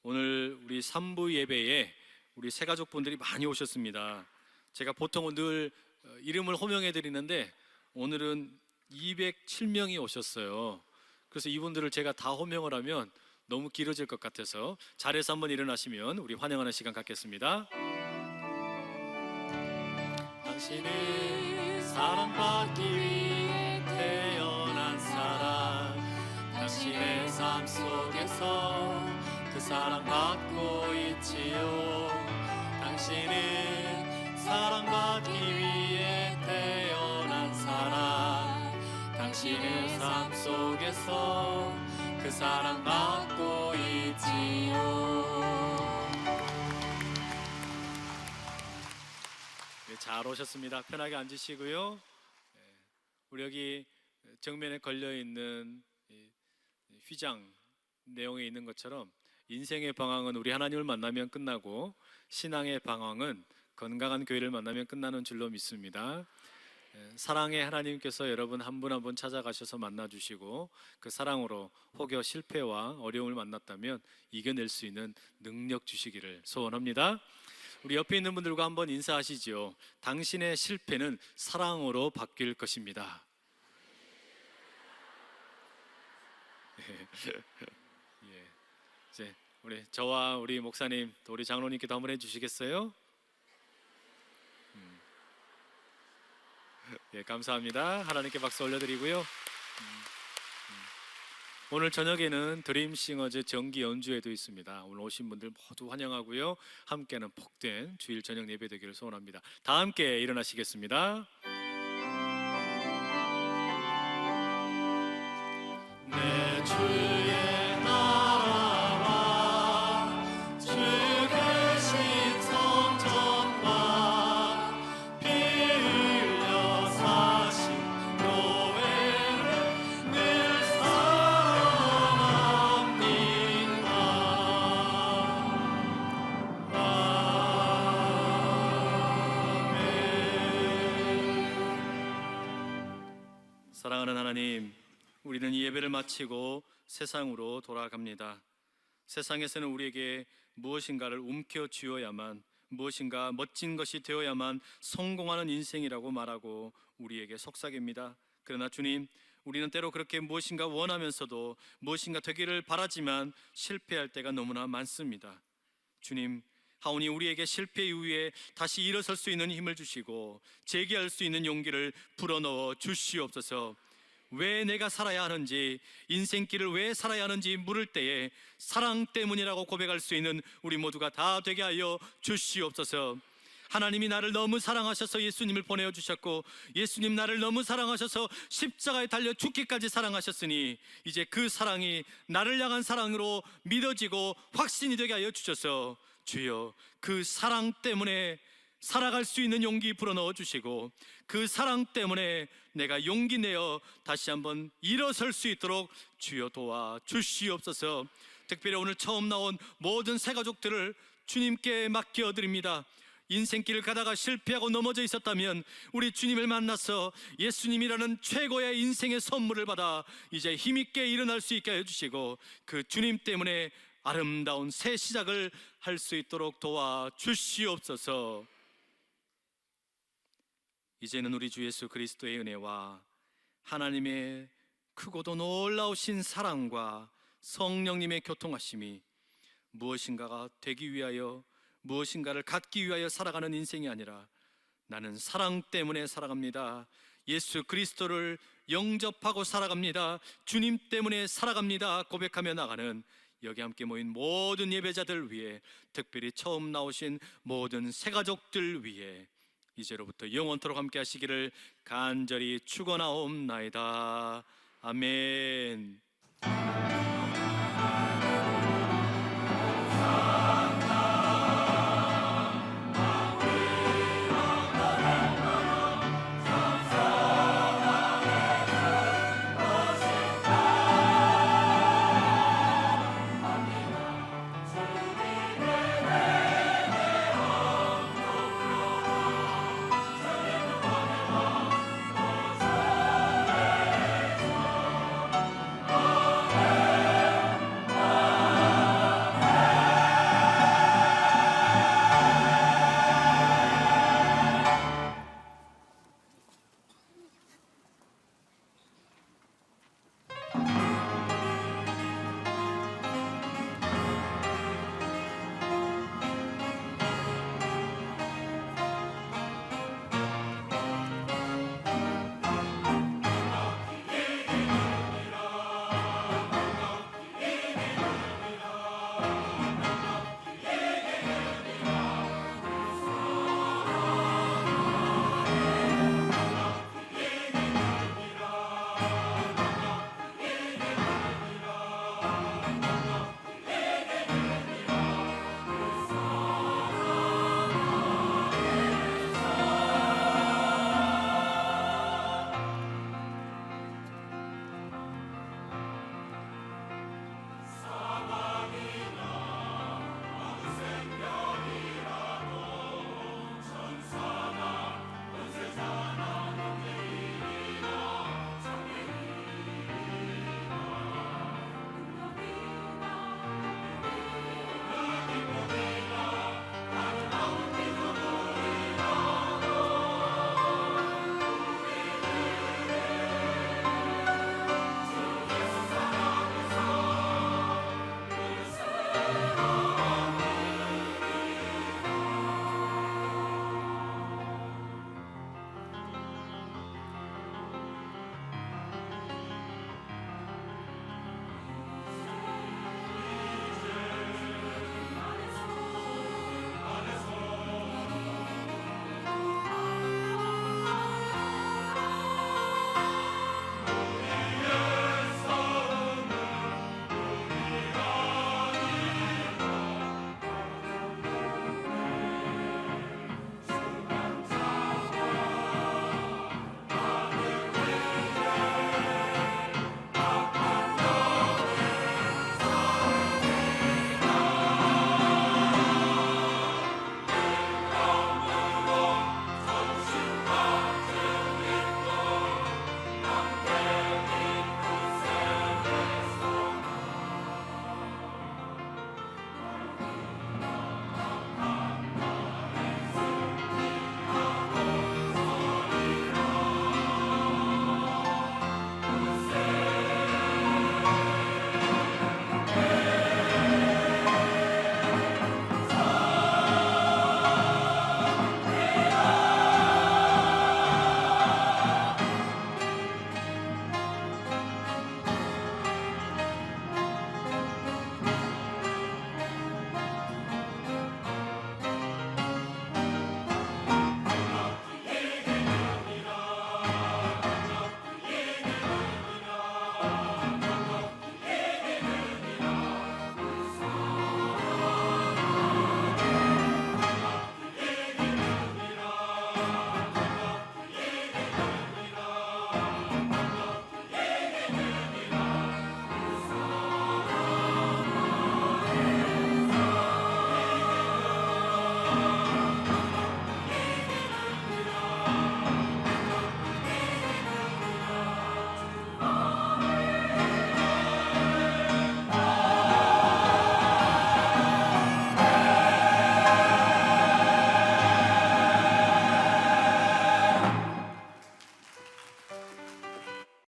오늘 우리 3부 예배에 우리 새가족분들이 많이 오셨습니다. 제가 보통은 늘 이름을 호명해 드리는데 오늘은 207명이 오셨어요. 그래서 이분들을 제가 다 호명을 하면 너무 길어질 것 같아서 자리에서 한번 일어나시면 우리 환영하는 시간 갖겠습니다. 당신은 사랑받기 위해 태어난 사람, 당신의 삶 속에서 그 사랑받고 있지요. 당신은 사랑받기 위해 태어난 사람, 당신의 삶 속에서 그 사랑받고 있지요. 네, 잘 오셨습니다. 편하게 앉으시고요. 우리 여기 정면에 걸려있는 휘장 내용에 있는 것처럼 인생의 방황은 우리 하나님을 만나면 끝나고 신앙의 방황은 건강한 교회를 만나면 끝나는 줄로 믿습니다. 사랑의 하나님께서 여러분 한 분 한 분 찾아가셔서 만나주시고 그 사랑으로 혹여 실패와 어려움을 만났다면 이겨낼 수 있는 능력 주시기를 소원합니다. 우리 옆에 있는 분들과 한번 인사하시죠. 당신의 실패는 사랑으로 바뀔 것입니다. 예. 이제 우리 저와 우리 목사님 또 우리 장로님께도 한번 해주시겠어요? 예, 감사합니다. 하나님께 박수 올려드리고요. 오늘 저녁에는 드림싱어즈 정기 연주회도 있습니다. 오늘 오신 분들 모두 환영하고요. 함께하는 복된 주일 저녁 예배 되기를 소원합니다. 다 함께 일어나시겠습니다. 사랑하는 하나님, 우리는 이 예배를 마치고 세상으로 돌아갑니다. 세상에서는 우리에게 무엇인가를 움켜쥐어야만, 무엇인가 멋진 것이 되어야만 성공하는 인생이라고 말하고 우리에게 속삭입니다. 그러나 주님, 우리는 때로 그렇게 무엇인가 원하면서도 무엇인가 되기를 바라지만 실패할 때가 너무나 많습니다. 주님, 하오니 우리에게 실패 이후에 다시 일어설 수 있는 힘을 주시고 재기할 수 있는 용기를 불어넣어 주시옵소서. 왜 내가 살아야 하는지, 인생길을 왜 살아야 하는지 물을 때에 사랑 때문이라고 고백할 수 있는 우리 모두가 다 되게 하여 주시옵소서. 하나님이 나를 너무 사랑하셔서 예수님을 보내주셨고, 예수님 나를 너무 사랑하셔서 십자가에 달려 죽기까지 사랑하셨으니 이제 그 사랑이 나를 향한 사랑으로 믿어지고 확신이 되게 하여 주셔서 주여, 그 사랑 때문에 살아갈 수 있는 용기 불어넣어 주시고, 그 사랑 때문에 내가 용기 내어 다시 한번 일어설 수 있도록 주여 도와 주시옵소서. 특별히 오늘 처음 나온 모든 새가족들을 주님께 맡겨드립니다. 인생길을 가다가 실패하고 넘어져 있었다면 우리 주님을 만나서 예수님이라는 최고의 인생의 선물을 받아 이제 힘있게 일어날 수 있게 해주시고, 그 주님 때문에 아름다운 새 시작을 할 수 있도록 도와 주시옵소서. 이제는 우리 주 예수 그리스도의 은혜와 하나님의 크고도 놀라우신 사랑과 성령님의 교통하심이 무엇인가가 되기 위하여, 무엇인가를 갖기 위하여 살아가는 인생이 아니라 나는 사랑 때문에 살아갑니다, 예수 그리스도를 영접하고 살아갑니다, 주님 때문에 살아갑니다 고백하며 나가는 여기 함께 모인 모든 예배자들 위해, 특별히 처음 나오신 모든 새가족들 위해 이제로부터 영원토록 함께 하시기를 간절히 축원하옵나이다. 아멘.